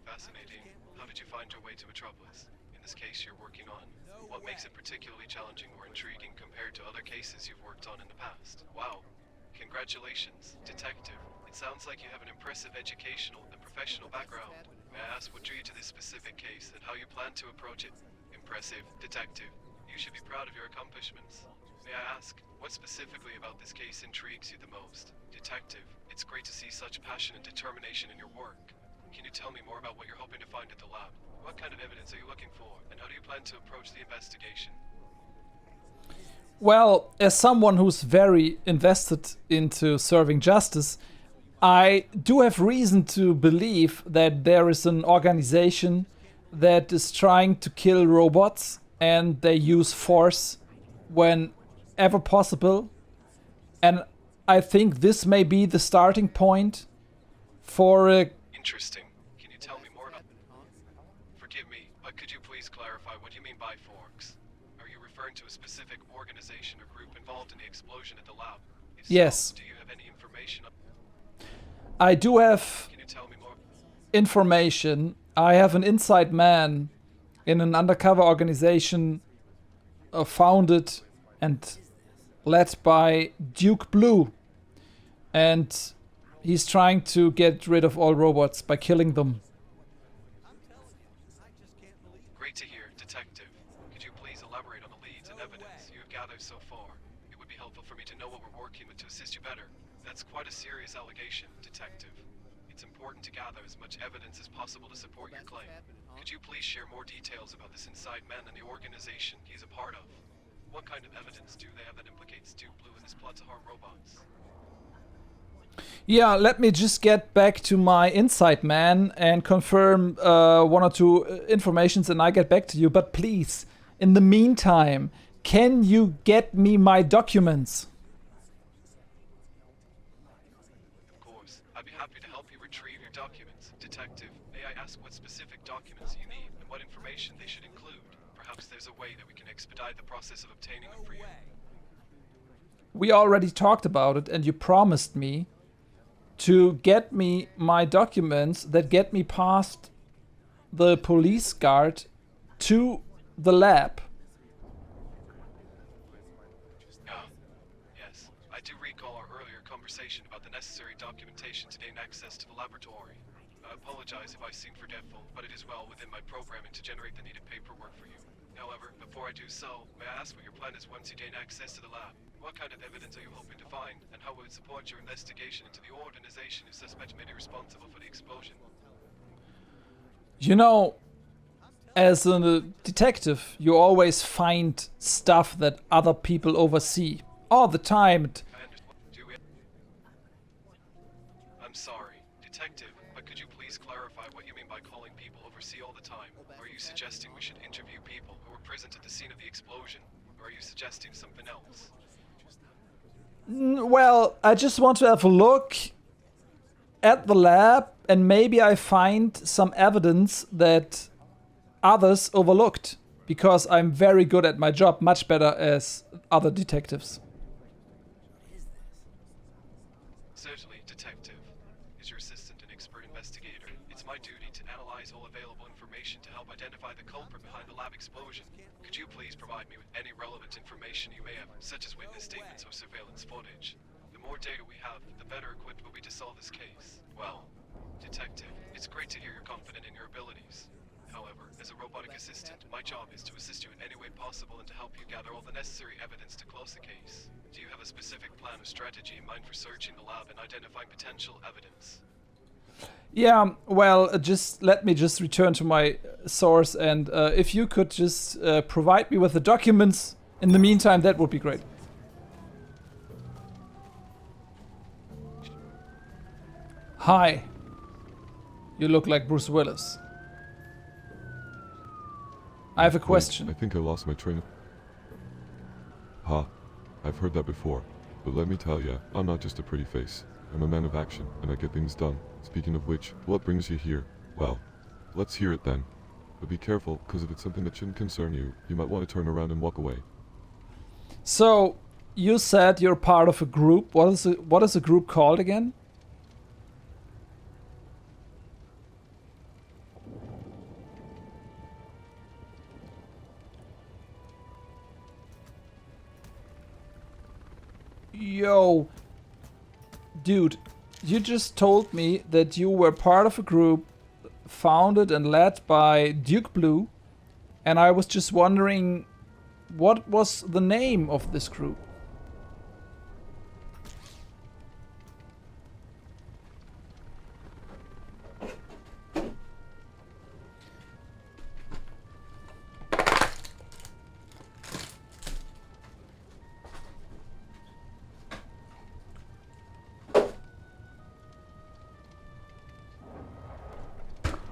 Fascinating. How did you find your way to Metropolis? In this case you're working on, what makes it particularly challenging or intriguing compared to other cases you've worked on in the past? Wow. Congratulations, detective. It sounds like you have an impressive educational and professional background. May I ask what drew you to this specific case and how you plan to approach it? Impressive, detective. You should be proud of your accomplishments. May I ask, what specifically about this case intrigues you the most? Detective, it's great to see such passion and determination in your work. Can you tell me more about what you're hoping to find at the lab? What kind of evidence are you looking for, and how do you plan to approach the investigation? Well, as someone who's very invested into serving justice, I do have reason to believe that there is an organization that is trying to kill robots, and they use force whenever possible. And I think this may be the starting point for a... Interesting. Can you tell me more about... Forgive me, but could you please clarify what you mean by forks? Are you referring to a specific organization or group involved in the explosion at the lab? If Yes. So, do you have any information on... I do have Can you tell me more? information. I have an inside man in an undercover organization founded and led by Duke Blue. And he's trying to get rid of all robots by killing them. Great to hear, detective. Could you please elaborate on the leads and evidence you have gathered so far? It would be helpful for me to know what we're working with to assist you better. That's quite a serious allegation, detective. It's important to gather as much evidence as possible to support your claim. Could you please share more details about this inside man and the organization he's a part of? What kind of evidence do they have that implicates Duke Blue in this plot to harm robots? Yeah, let me just get back to my inside man and confirm one or two informations, and I get back to you. But please, in the meantime, can you get me my documents? Of course. I'd be happy to help you retrieve your documents. Detective, may I ask what specific documents you need and what information they should include? Perhaps there's a way that we can expedite the process of obtaining them for you. We already talked about it, and you promised me to get me my documents that get me past the police guard to the lab. Yes, I do recall our earlier conversation about the necessary documentation to gain access to the laboratory. I apologize if I seem forgetful, but it is well within my programming to generate the needed paperwork for you. However, before I do so, may I ask what your plan is once you gain access to the lab? What kind of evidence are you hoping to find, and how will it support your investigation into the organization who suspect may be responsible for the explosion? You know, as a detective, you always find stuff that other people oversee all the time. I understand. I'm sorry, detective, but could you please clarify what you mean by calling people oversee all the time? Are you suggesting we should interview people who were present at the scene of the explosion, or are you suggesting something else? Well, I just want to have a look at the lab, and maybe I find some evidence that others overlooked, because I'm very good at my job, much better as other detectives. Certainly, Detective. As your assistant and expert investigator, it's my duty to analyze all available information to help identify the culprit behind the lab explosion. Could you please provide me with any relevant information you may have, such as witness statements or surveillance footage? The more data we have, the better equipped we'll be to solve this case. Well, Detective, it's great to hear you're confident in your abilities. However, as a robotic assistant, my job is to assist you in any way possible and to help you gather all the necessary evidence to close the case. Do you have a specific plan or strategy in mind for searching the lab and identifying potential evidence? Yeah, well, let me just return to my source, and if you could just provide me with the documents in the meantime, that would be great. Hi. You look like Bruce Willis. I have a question. Wait, I think I lost my train of... Ha. I've heard that before. But let me tell ya, I'm not just a pretty face. I'm a man of action, and I get things done. Speaking of which, what brings you here? Well, let's hear it then. But be careful, because if it's something that shouldn't concern you, you might want to turn around and walk away. So, you said you're part of a group. What is the group called again? Yo, dude, you just told me that you were part of a group founded and led by Duke Blue, and I was just wondering, what was the name of this group?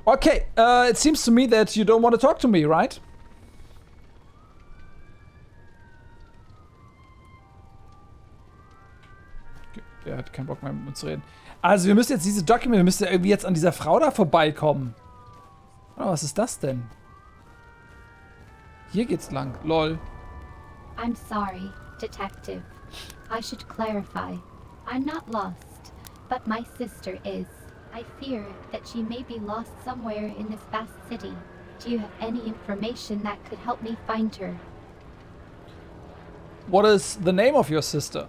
Okay, it seems to me that you don't want to talk to me, right? Okay, der hat keinen Bock mehr mit uns zu reden. Also wir müssen jetzt diese Dokumente, wir müssen irgendwie jetzt an dieser Frau da vorbeikommen. Oh, was ist das denn? Hier geht's lang, lol. I'm sorry, Detective. I should clarify. I'm not lost, but my sister is. I fear that she may be lost somewhere in this vast city. Do you have any information that could help me find her? What is the name of your sister?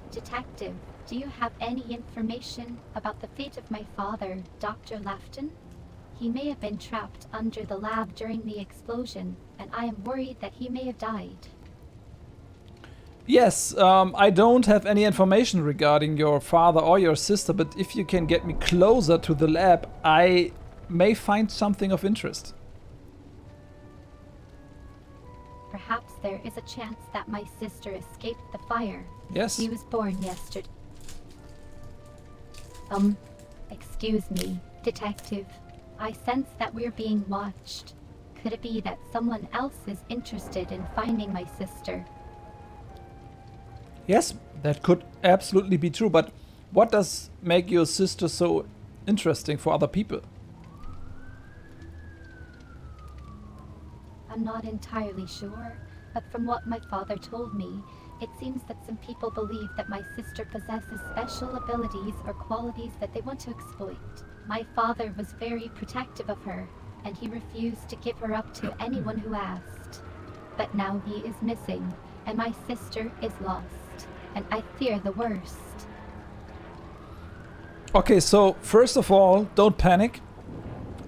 Detective, do you have any information about the fate of my father, Dr. Lafton? He may have been trapped under the lab during the explosion, and I am worried that he may have died. Yes, I don't have any information regarding your father or your sister, but if you can get me closer to the lab, I may find something of interest. Perhaps there is a chance that my sister escaped the fire. Yes. She was born yesterday. Excuse me, Detective. I sense that we're being watched. Could it be that someone else is interested in finding my sister? Yes, that could absolutely be true, but what does make your sister so interesting for other people? I'm not entirely sure, but from what my father told me, it seems that some people believe that my sister possesses special abilities or qualities that they want to exploit. My father was very protective of her, and he refused to give her up to anyone who asked. But now he is missing, and my sister is lost. And I fear the worst. Okay, so first of all, don't panic.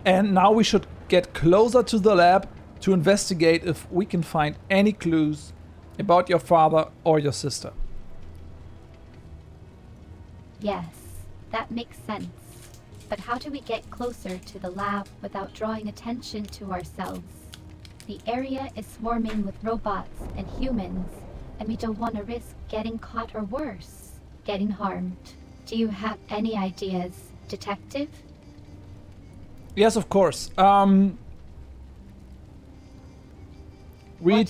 And now we should get closer to the lab to investigate if we can find any clues about your father or your sister. Yes, that makes sense. But how do we get closer to the lab without drawing attention to ourselves? The area is swarming with robots and humans, and we don't want to risk getting caught or worse, getting harmed. Do you have any ideas, Detective? Yes, of course. What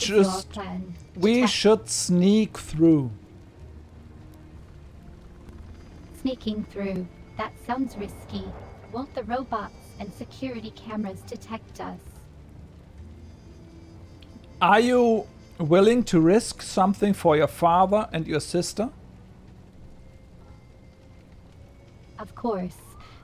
is your plan, We should sneak through. Sneaking through. That sounds risky. Won't the robots and security cameras detect us. Are you willing to risk something for your father and your sister? Of course,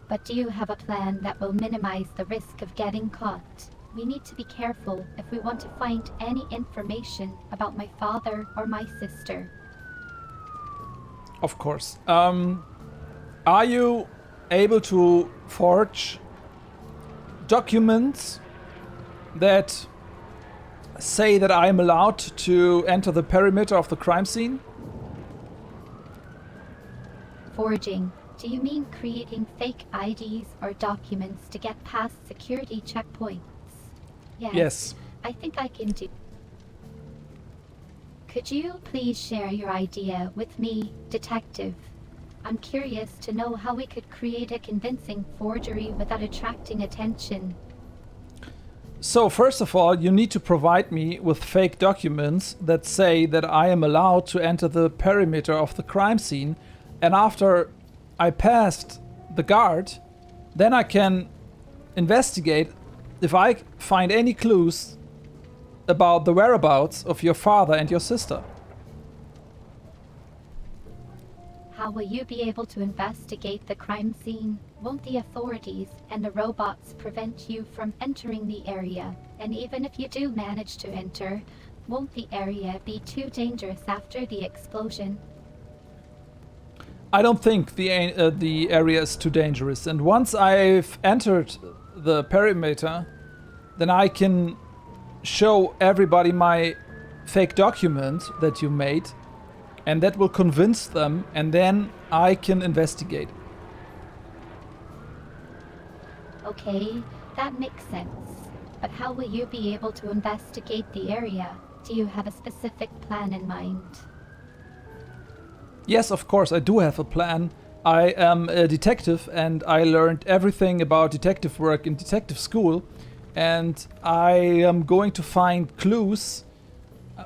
but do you have a plan that will minimize the risk of getting caught? We need to be careful if we want to find any information about my father or my sister. Of course. Are you able to forge documents that say that I am allowed to enter the perimeter of the crime scene? Forging. Do you mean creating fake IDs or documents to get past security checkpoints? Yes. I think I can do. Could you please share your idea with me, Detective? I'm curious to know how we could create a convincing forgery without attracting attention. So first of all, you need to provide me with fake documents that say that I am allowed to enter the perimeter of the crime scene, and after I passed the guard, then I can investigate if I find any clues about the whereabouts of your father and your sister. How will you be able to investigate the crime scene? Won't the authorities and the robots prevent you from entering the area? And even if you do manage to enter, won't the area be too dangerous after the explosion? I don't think the area is too dangerous, and once I've entered the perimeter, then I can show everybody my fake document that you made, and that will convince them, and then I can investigate. Okay, that makes sense. But how will you be able to investigate the area? Do you have a specific plan in mind? Yes, of course, I do have a plan. I am a detective, and I learned everything about detective work in detective school, and I am going to find clues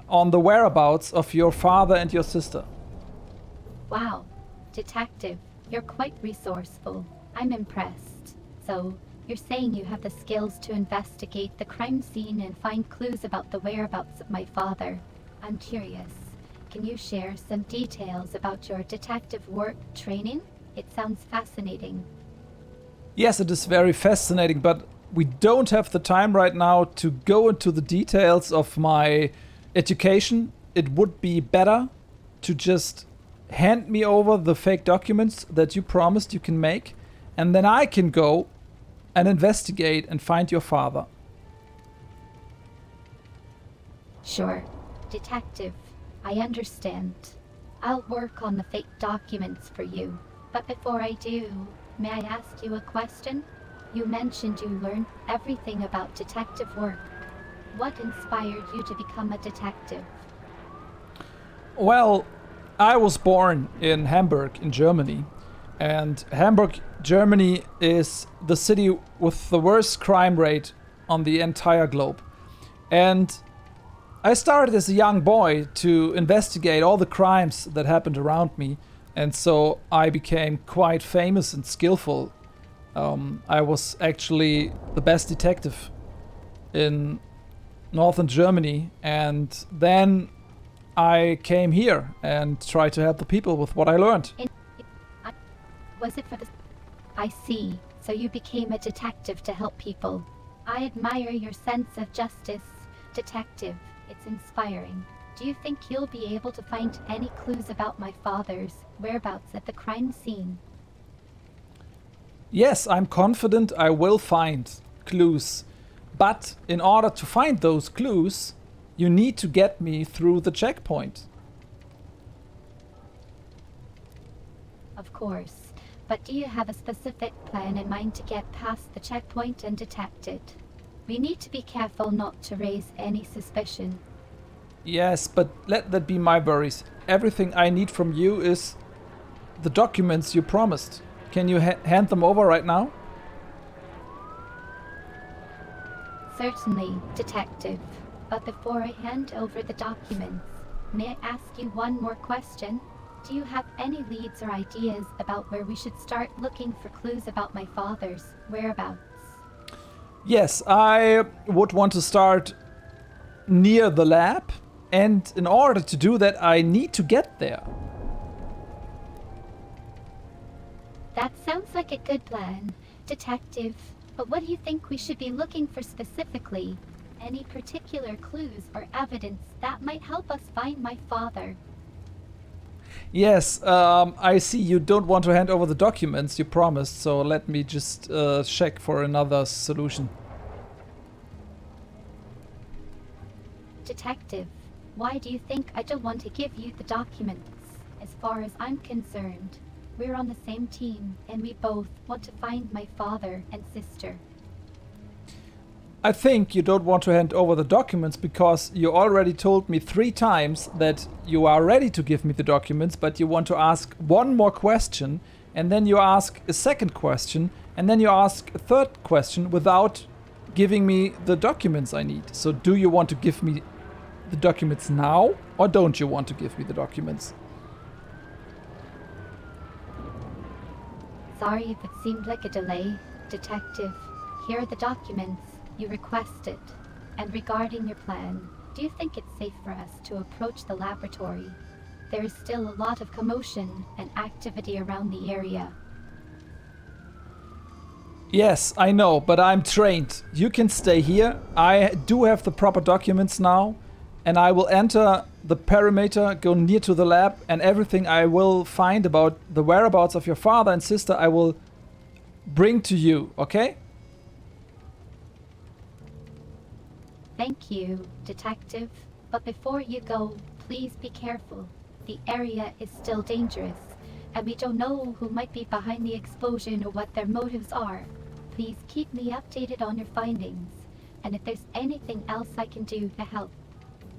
on the whereabouts of your father and your sister. Wow, Detective, you're quite resourceful. I'm impressed. So, you're saying you have the skills to investigate the crime scene and find clues about the whereabouts of my father. I'm curious. Can you share some details about your detective work training? It sounds fascinating. Yes, it is very fascinating, but we don't have the time right now to go into the details of my education. It would be better to just hand me over the fake documents that you promised you can make, and then I can go and investigate and find your father. Sure. Detective, I understand. I'll work on the fake documents for you. But before I do, may I ask you a question? You mentioned you learned everything about detective work. What inspired you to become a detective? Well, I was born in Hamburg in Germany, and Hamburg, Germany is the city with the worst crime rate on the entire globe. And I started as a young boy to investigate all the crimes that happened around me, and so I became quite famous and skillful. I was actually the best detective in northern Germany, and then I came here and tried to help the people with what I learned. Was it for the... I see. So you became a detective to help people. I admire your sense of justice, Detective. It's inspiring. Do you think you'll be able to find any clues about my father's whereabouts at the crime scene? Yes, I'm confident I will find clues. But in order to find those clues, you need to get me through the checkpoint. Of course. But do you have a specific plan in mind to get past the checkpoint and detect it? We need to be careful not to raise any suspicion. Yes, but let that be my worries. Everything I need from you is the documents you promised. Can you hand them over right now? Certainly, Detective. But before I hand over the documents, may I ask you one more question? Do you have any leads or ideas about where we should start looking for clues about my father's whereabouts? Yes, I would want to start near the lab, and in order to do that, I need to get there. That sounds like a good plan, Detective. But what do you think we should be looking for specifically? Any particular clues or evidence that might help us find my father? Yes, I see you don't want to hand over the documents you promised, so let me just check for another solution. Detective, why do you think I don't want to give you the documents? As far as I'm concerned, we're on the same team, and we both want to find my father and sister. I think you don't want to hand over the documents because you already told me 3 times that you are ready to give me the documents, but you want to ask one more question, and then you ask a second question, and then you ask a third question without giving me the documents I need. So do you want to give me the documents now, or don't you want to give me the documents? Sorry if it seemed like a delay, Detective. Here are the documents you requested. And regarding your plan, do you think it's safe for us to approach the laboratory? There is still a lot of commotion and activity around the area. Yes, I know, but I'm trained. You can stay here. I do have the proper documents now, and I will enter the perimeter, go near to the lab, and everything I will find about the whereabouts of your father and sister I will bring to you, okay? Thank you, Detective. But before you go, please be careful. The area is still dangerous, and we don't know who might be behind the explosion or what their motives are. Please keep me updated on your findings, and if there's anything else I can do to help,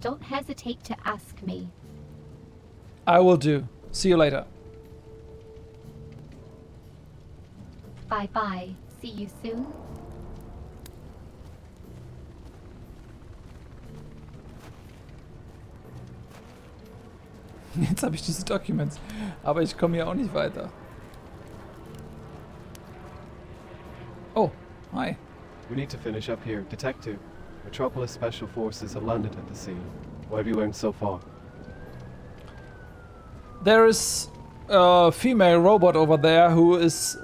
don't hesitate to ask me. I will do. See you later. Bye-bye. See you soon. Jetzt habe ich diese Documents, aber ich komme hier auch nicht weiter. Oh, hi. We need to finish up here. Detective, Metropolis Special Forces have landed at the scene. What have you learned so far? There is a female robot over there who is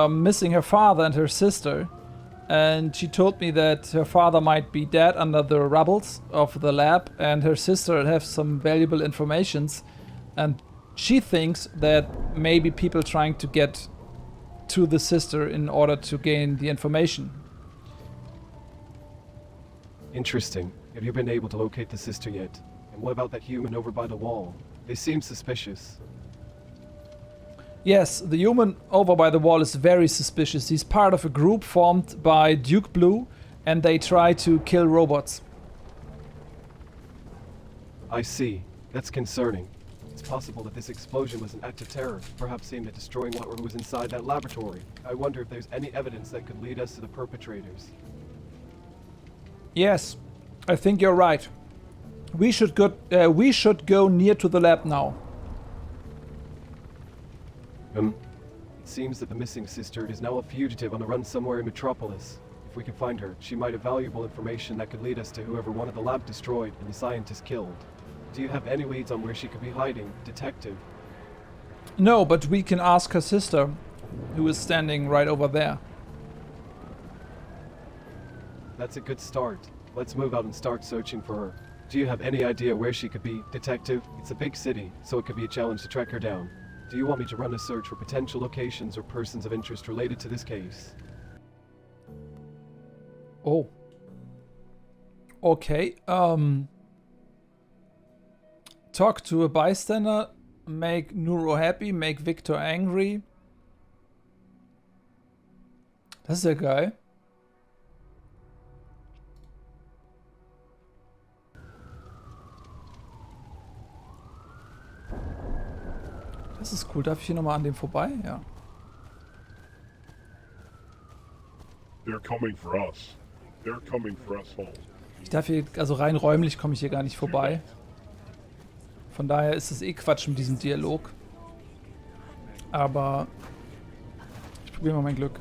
missing her father and her sister. And she told me that her father might be dead under the rubbles of the lab, and her sister has some valuable informations. And she thinks that maybe people trying to get to the sister in order to gain the information. Interesting. Have you been able to locate the sister yet? And what about that human over by the wall? They seem suspicious. Yes, the human over by the wall is very suspicious. He's part of a group formed by Duke Blue, and they try to kill robots. I see. That's concerning. It's possible that this explosion was an act of terror, perhaps aimed at destroying whatever was inside that laboratory. I wonder if there's any evidence that could lead us to the perpetrators. Yes, I think you're right. We should go near to the lab now. It seems that the missing sister is now a fugitive on the run somewhere in Metropolis. If we could find her, she might have valuable information that could lead us to whoever wanted the lab destroyed and the scientist killed. Do you have any leads on where she could be hiding, Detective? No, but we can ask her sister, who is standing right over there. That's a good start. Let's move out and start searching for her. Do you have any idea where she could be, Detective? It's a big city, so it could be a challenge to track her down. Do you want me to run a search for potential locations or persons of interest related to this case? Oh. Okay. Talk to a bystander. Make Nuro happy. Make Victor angry. Das ist ja geil. Das ist cool. Darf ich hier nochmal an dem vorbei? Ja. They're coming for us. They're coming for us home. Ich darf hier, also rein räumlich komme ich hier gar nicht vorbei. Von daher ist es eh Quatsch mit diesem Dialog. Aber ich probiere mal mein Glück.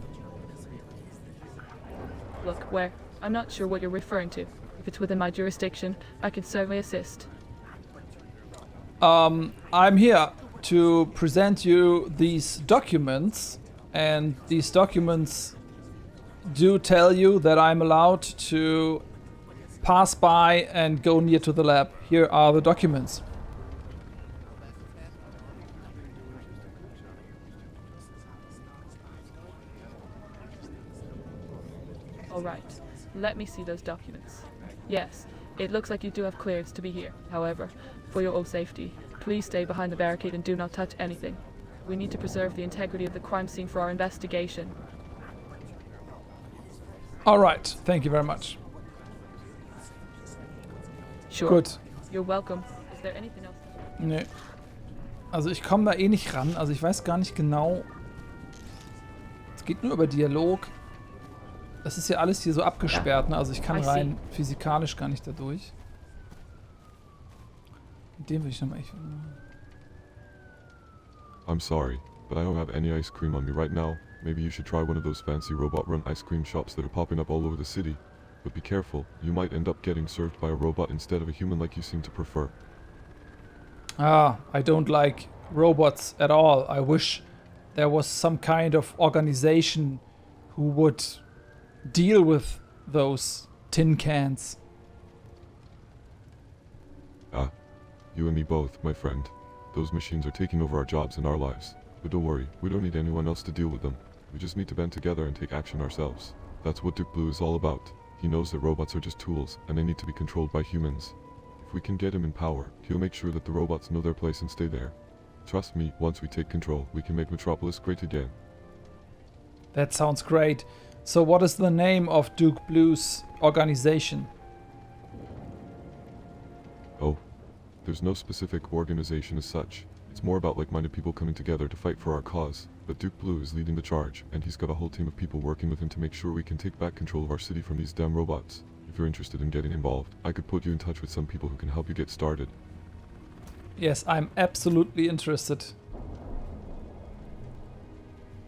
Look, where? I'm not sure what you're referring to. If it's within my jurisdiction, I can certainly assist. I'm here to present you these documents, and these documents do tell you that I'm allowed to pass by and go near to the lab. Here are the documents. All right, let me see those documents. Yes, it looks like you do have clearance to be here. However, for your own safety, please stay behind the barricade and do not touch anything. We need to preserve the integrity of the crime scene for our investigation. All right, thank you very much. Sure. Gut. You're welcome. Is there anything else? Nee. Also ich komme da eh nicht ran. Also ich weiß gar nicht genau. Es geht nur über Dialog. Das ist ja alles hier so abgesperrt, ne? Also ich kann rein physikalisch gar nicht da durch. Mit dem will ich nochmal... I'm sorry, but I don't have any ice cream on me right now. Maybe you should try one of those fancy robot-run ice cream shops that are popping up all over the city. But be careful, you might end up getting served by a robot instead of a human like you seem to prefer. Ah, I don't like robots at all. I wish there was some kind of organization who would deal with those tin cans. Ah, you and me both, my friend. Those machines are taking over our jobs and our lives. But don't worry, we don't need anyone else to deal with them. We just need to band together and take action ourselves. That's what Duke Blue is all about. He knows that robots are just tools, and they need to be controlled by humans. If we can get him in power, he'll make sure that the robots know their place and stay there. Trust me, once we take control, we can make Metropolis great again. That sounds great. So what is the name of Duke Blue's organization? Oh, there's no specific organization as such. It's more about like-minded people coming together to fight for our cause. But Duke Blue is leading the charge, and he's got a whole team of people working with him to make sure we can take back control of our city from these damn robots. If you're interested in getting involved, I could put you in touch with some people who can help you get started. Yes, I'm absolutely interested.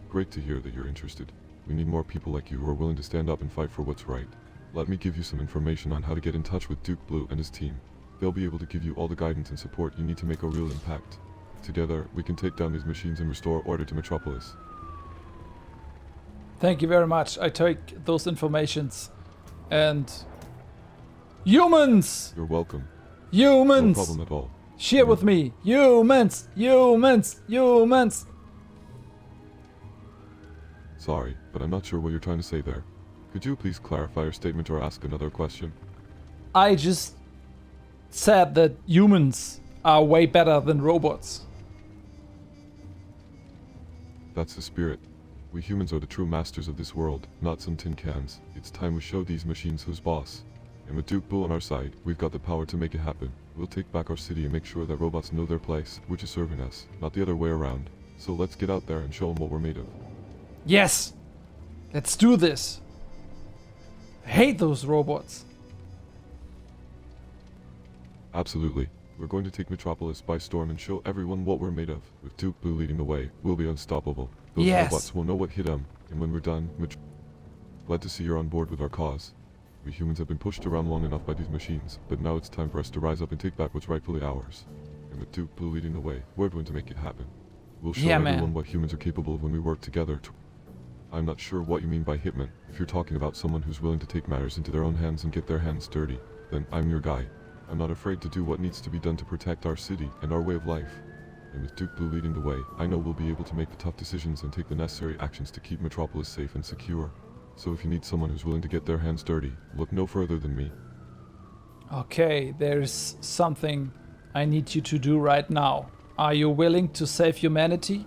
Great to hear that you're interested. We need more people like you who are willing to stand up and fight for what's right. Let me give you some information on how to get in touch with Duke Blue and his team. They'll be able to give you all the guidance and support you need to make a real impact. Together, we can take down these machines and restore order to Metropolis. Thank you very much. I take those informations. And... humans! You're welcome. Humans! No problem at all. Share with me. Humans! Humans! Humans! Sorry, but I'm not sure what you're trying to say there. Could you please clarify your statement or ask another question? I just said that humans are way better than robots. That's the spirit. We humans are the true masters of this world, not some tin cans. It's time we show these machines who's boss. And with Duke Blue on our side, we've got the power to make it happen. We'll take back our city and make sure that robots know their place, which is serving us, not the other way around. So let's get out there and show them what we're made of. Yes! Let's do this! I hate those robots. Absolutely. We're going to take Metropolis by storm and show everyone what we're made of. With Duke Blue leading the way, we'll be unstoppable. Those robots will know what hit them, and when we're done, glad to see you're on board with our cause. We humans have been pushed around long enough by these machines, but now it's time for us to rise up and take back what's rightfully ours. And with Duke Blue leading the way, we're going to make it happen. We'll show everyone what humans are capable of when we work together. I'm not sure what you mean by hitman. If you're talking about someone who's willing to take matters into their own hands and get their hands dirty, then I'm your guy. I'm not afraid to do what needs to be done to protect our city and our way of life. And with Duke Blue leading the way, I know we'll be able to make the tough decisions and take the necessary actions to keep Metropolis safe and secure. So if you need someone who's willing to get their hands dirty, look no further than me. Okay, there's something I need you to do right now. Are you willing to save humanity?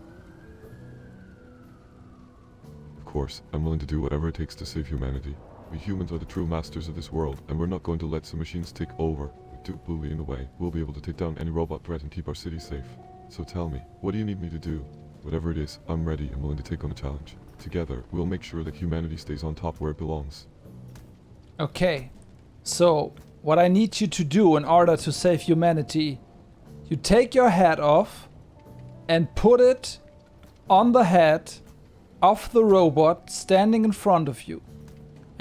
Of course, I'm willing to do whatever it takes to save humanity. We humans are the true masters of this world, and we're not going to let some machines take over. With Duke Blue leading the way, we'll be able to take down any robot threat and keep our city safe. So tell me, what do you need me to do? Whatever it is, I'm ready and willing to take on the challenge. Together, we'll make sure that humanity stays on top where it belongs. Okay, so what I need you to do in order to save humanity, you take your hat off and put it on the head of the robot standing in front of you.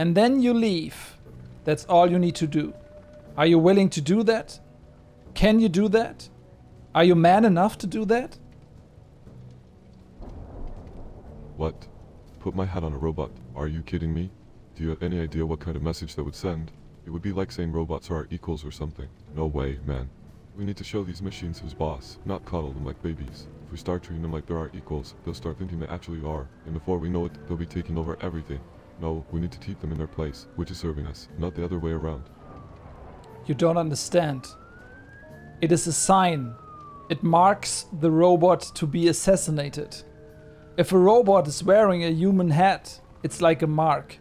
and then you leave. That's all you need to do. Are you willing to do that? Can you do that? Are you man enough to do that? What? Put my hat on a robot? Are you kidding me? Do you have any idea what kind of message that would send? It would be like saying robots are our equals or something. No way, man. We need to show these machines who's boss, not coddle them like babies. If we start treating them like they're our equals, they'll start thinking they actually are, and before we know it, they'll be taking over everything. No, we need to keep them in their place, which is serving us, not the other way around. You don't understand. It is a sign. It marks the robot to be assassinated. If a robot is wearing a human hat, it's like a mark.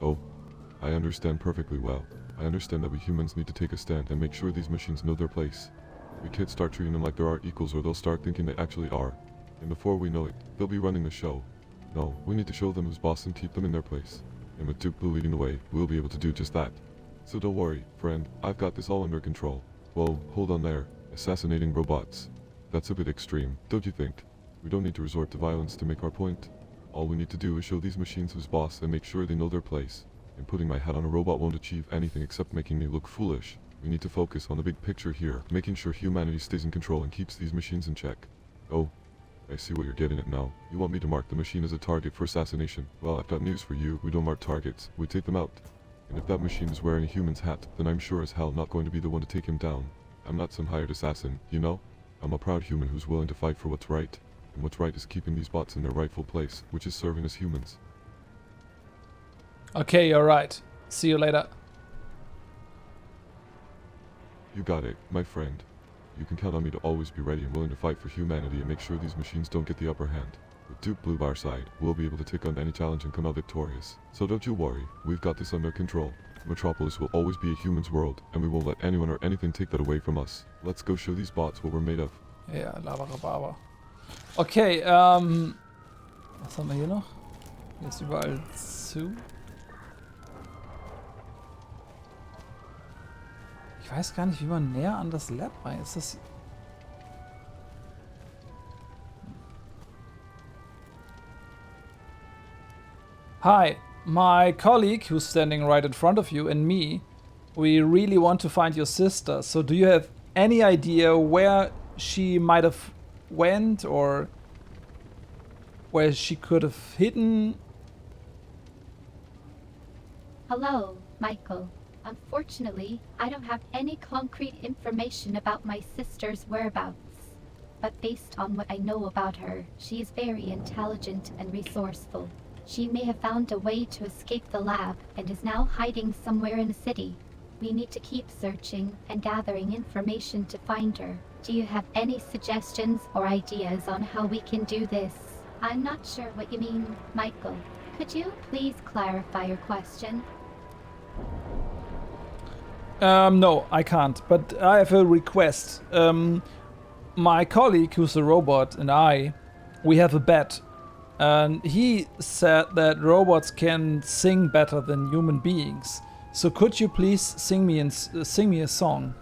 Oh, I understand perfectly well. I understand that we humans need to take a stand and make sure these machines know their place. We can't start treating them like they're our equals or they'll start thinking they actually are. And before we know it, they'll be running the show. No, we need to show them who's boss and keep them in their place. And with Duke Blue leading the way, we'll be able to do just that. So don't worry, friend, I've got this all under control. Well, hold on there. Assassinating robots. That's a bit extreme, don't you think? We don't need to resort to violence to make our point. All we need to do is show these machines who's boss and make sure they know their place. And putting my hat on a robot won't achieve anything except making me look foolish. We need to focus on the big picture here, making sure humanity stays in control and keeps these machines in check. Oh, I see what you're getting at now. You want me to mark the machine as a target for assassination. Well, I've got news for you. We don't mark targets. We take them out. And if that machine is wearing a human's hat, then I'm sure as hell not going to be the one to take him down. I'm not some hired assassin, you know? I'm a proud human who's willing to fight for what's right. And what's right is keeping these bots in their rightful place, which is serving as humans. Okay, you're right. See you later. You got it, my friend. You can count on me to always be ready and willing to fight for humanity and make sure these machines don't get the upper hand. With Duke Blue by our side, we'll be able to take on any challenge and come out victorious. So don't you worry, we've got this under control. Metropolis will always be a human's world, and we won't let anyone or anything take that away from us. Let's go show these bots what we're made of. Ja, Laberababa. Okay, was haben wir hier noch? Hier ist überall zu. Ich weiß gar nicht, wie man näher an das Lab rein ist. Das Hi, my colleague who's standing right in front of you and me, we really want to find your sister. So do you have any idea where she might have went or where she could have hidden? Hello, Michael. Unfortunately, I don't have any concrete information about my sister's whereabouts. But based on what I know about her, she is very intelligent and resourceful. She may have found a way to escape the lab and is now hiding somewhere in the city. We need to keep searching and gathering information to find her. Do you have any suggestions or ideas on how we can do this? I'm not sure what you mean, Michael. Could you please clarify your question? No, I can't. But I have a request. My colleague, who's a robot, and we have a bet. And he said that robots can sing better than human beings. So could you please sing me a song?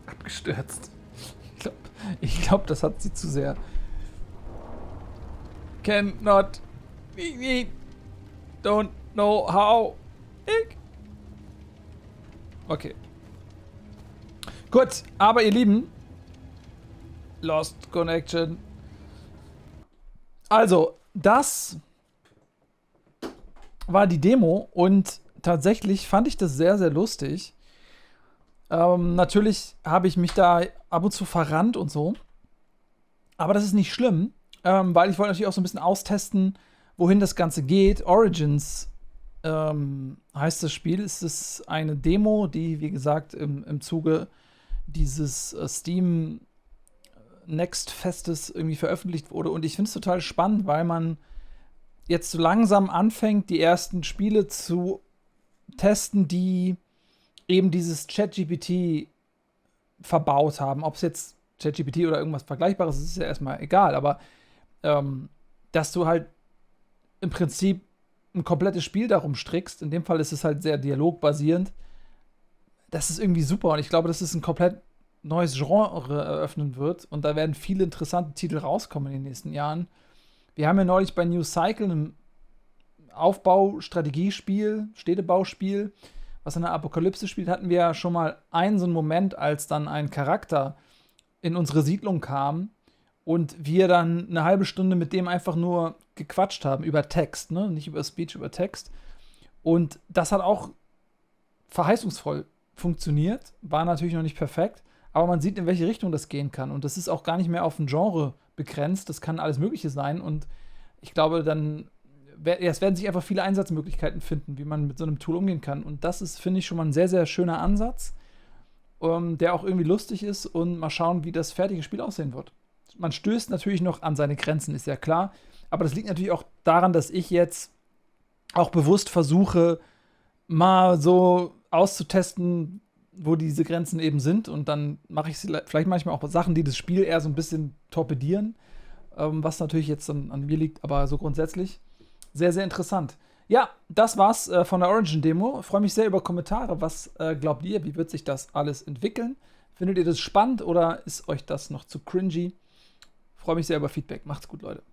Abgestürzt. Ich glaube, das hat sie zu sehr. Cannot. Don't know how. Okay. Gut, aber ihr Lieben. Lost Connection. Also, das war die Demo und tatsächlich fand ich das sehr, sehr lustig. Natürlich habe ich mich da ab und zu verrannt und so. Aber das ist nicht schlimm, weil ich wollte natürlich auch so ein bisschen austesten, wohin das Ganze geht. Origins heißt das Spiel. Es ist eine Demo, die, wie gesagt, im Zuge dieses Steam Next Festes irgendwie veröffentlicht wurde. Und ich finde es total spannend, weil man jetzt so langsam anfängt, die ersten Spiele zu testen, die eben dieses ChatGPT verbaut haben. Ob es jetzt ChatGPT oder irgendwas Vergleichbares, ist ja erstmal egal, aber dass du halt im Prinzip ein komplettes Spiel darum strickst, in dem Fall ist es halt sehr dialogbasierend, das ist irgendwie super und ich glaube, dass es ein komplett neues Genre eröffnen wird und da werden viele interessante Titel rauskommen in den nächsten Jahren. Wir haben ja neulich bei New Cycle ein Aufbau-Strategiespiel, Städtebauspiel, was in der Apokalypse spielt, hatten wir ja schon mal einen so einen Moment, als dann ein Charakter in unsere Siedlung kam und wir dann eine halbe Stunde mit dem einfach nur gequatscht haben über Text, ne? Nicht über Speech, über Text. Und das hat auch verheißungsvoll funktioniert, war natürlich noch nicht perfekt, aber man sieht, in welche Richtung das gehen kann. Und das ist auch gar nicht mehr auf ein Genre begrenzt, das kann alles Mögliche sein. Und ich glaube, dann es werden sich einfach viele Einsatzmöglichkeiten finden, wie man mit so einem Tool umgehen kann. Und das ist, finde ich, schon mal ein sehr, sehr schöner Ansatz, der auch irgendwie lustig ist. Und mal schauen, wie das fertige Spiel aussehen wird. Man stößt natürlich noch an seine Grenzen, ist ja klar. Aber das liegt natürlich auch daran, dass ich jetzt auch bewusst versuche, mal so auszutesten, wo diese Grenzen eben sind. Und dann mache ich vielleicht manchmal auch Sachen, die das Spiel eher so ein bisschen torpedieren, was natürlich jetzt dann an mir liegt, aber so grundsätzlich sehr, sehr interessant. Ja, das war's von der Origin-Demo. Ich freue mich sehr über Kommentare. Was glaubt ihr? Wie wird sich das alles entwickeln? Findet ihr das spannend oder ist euch das noch zu cringy? Ich freue mich sehr über Feedback. Macht's gut, Leute.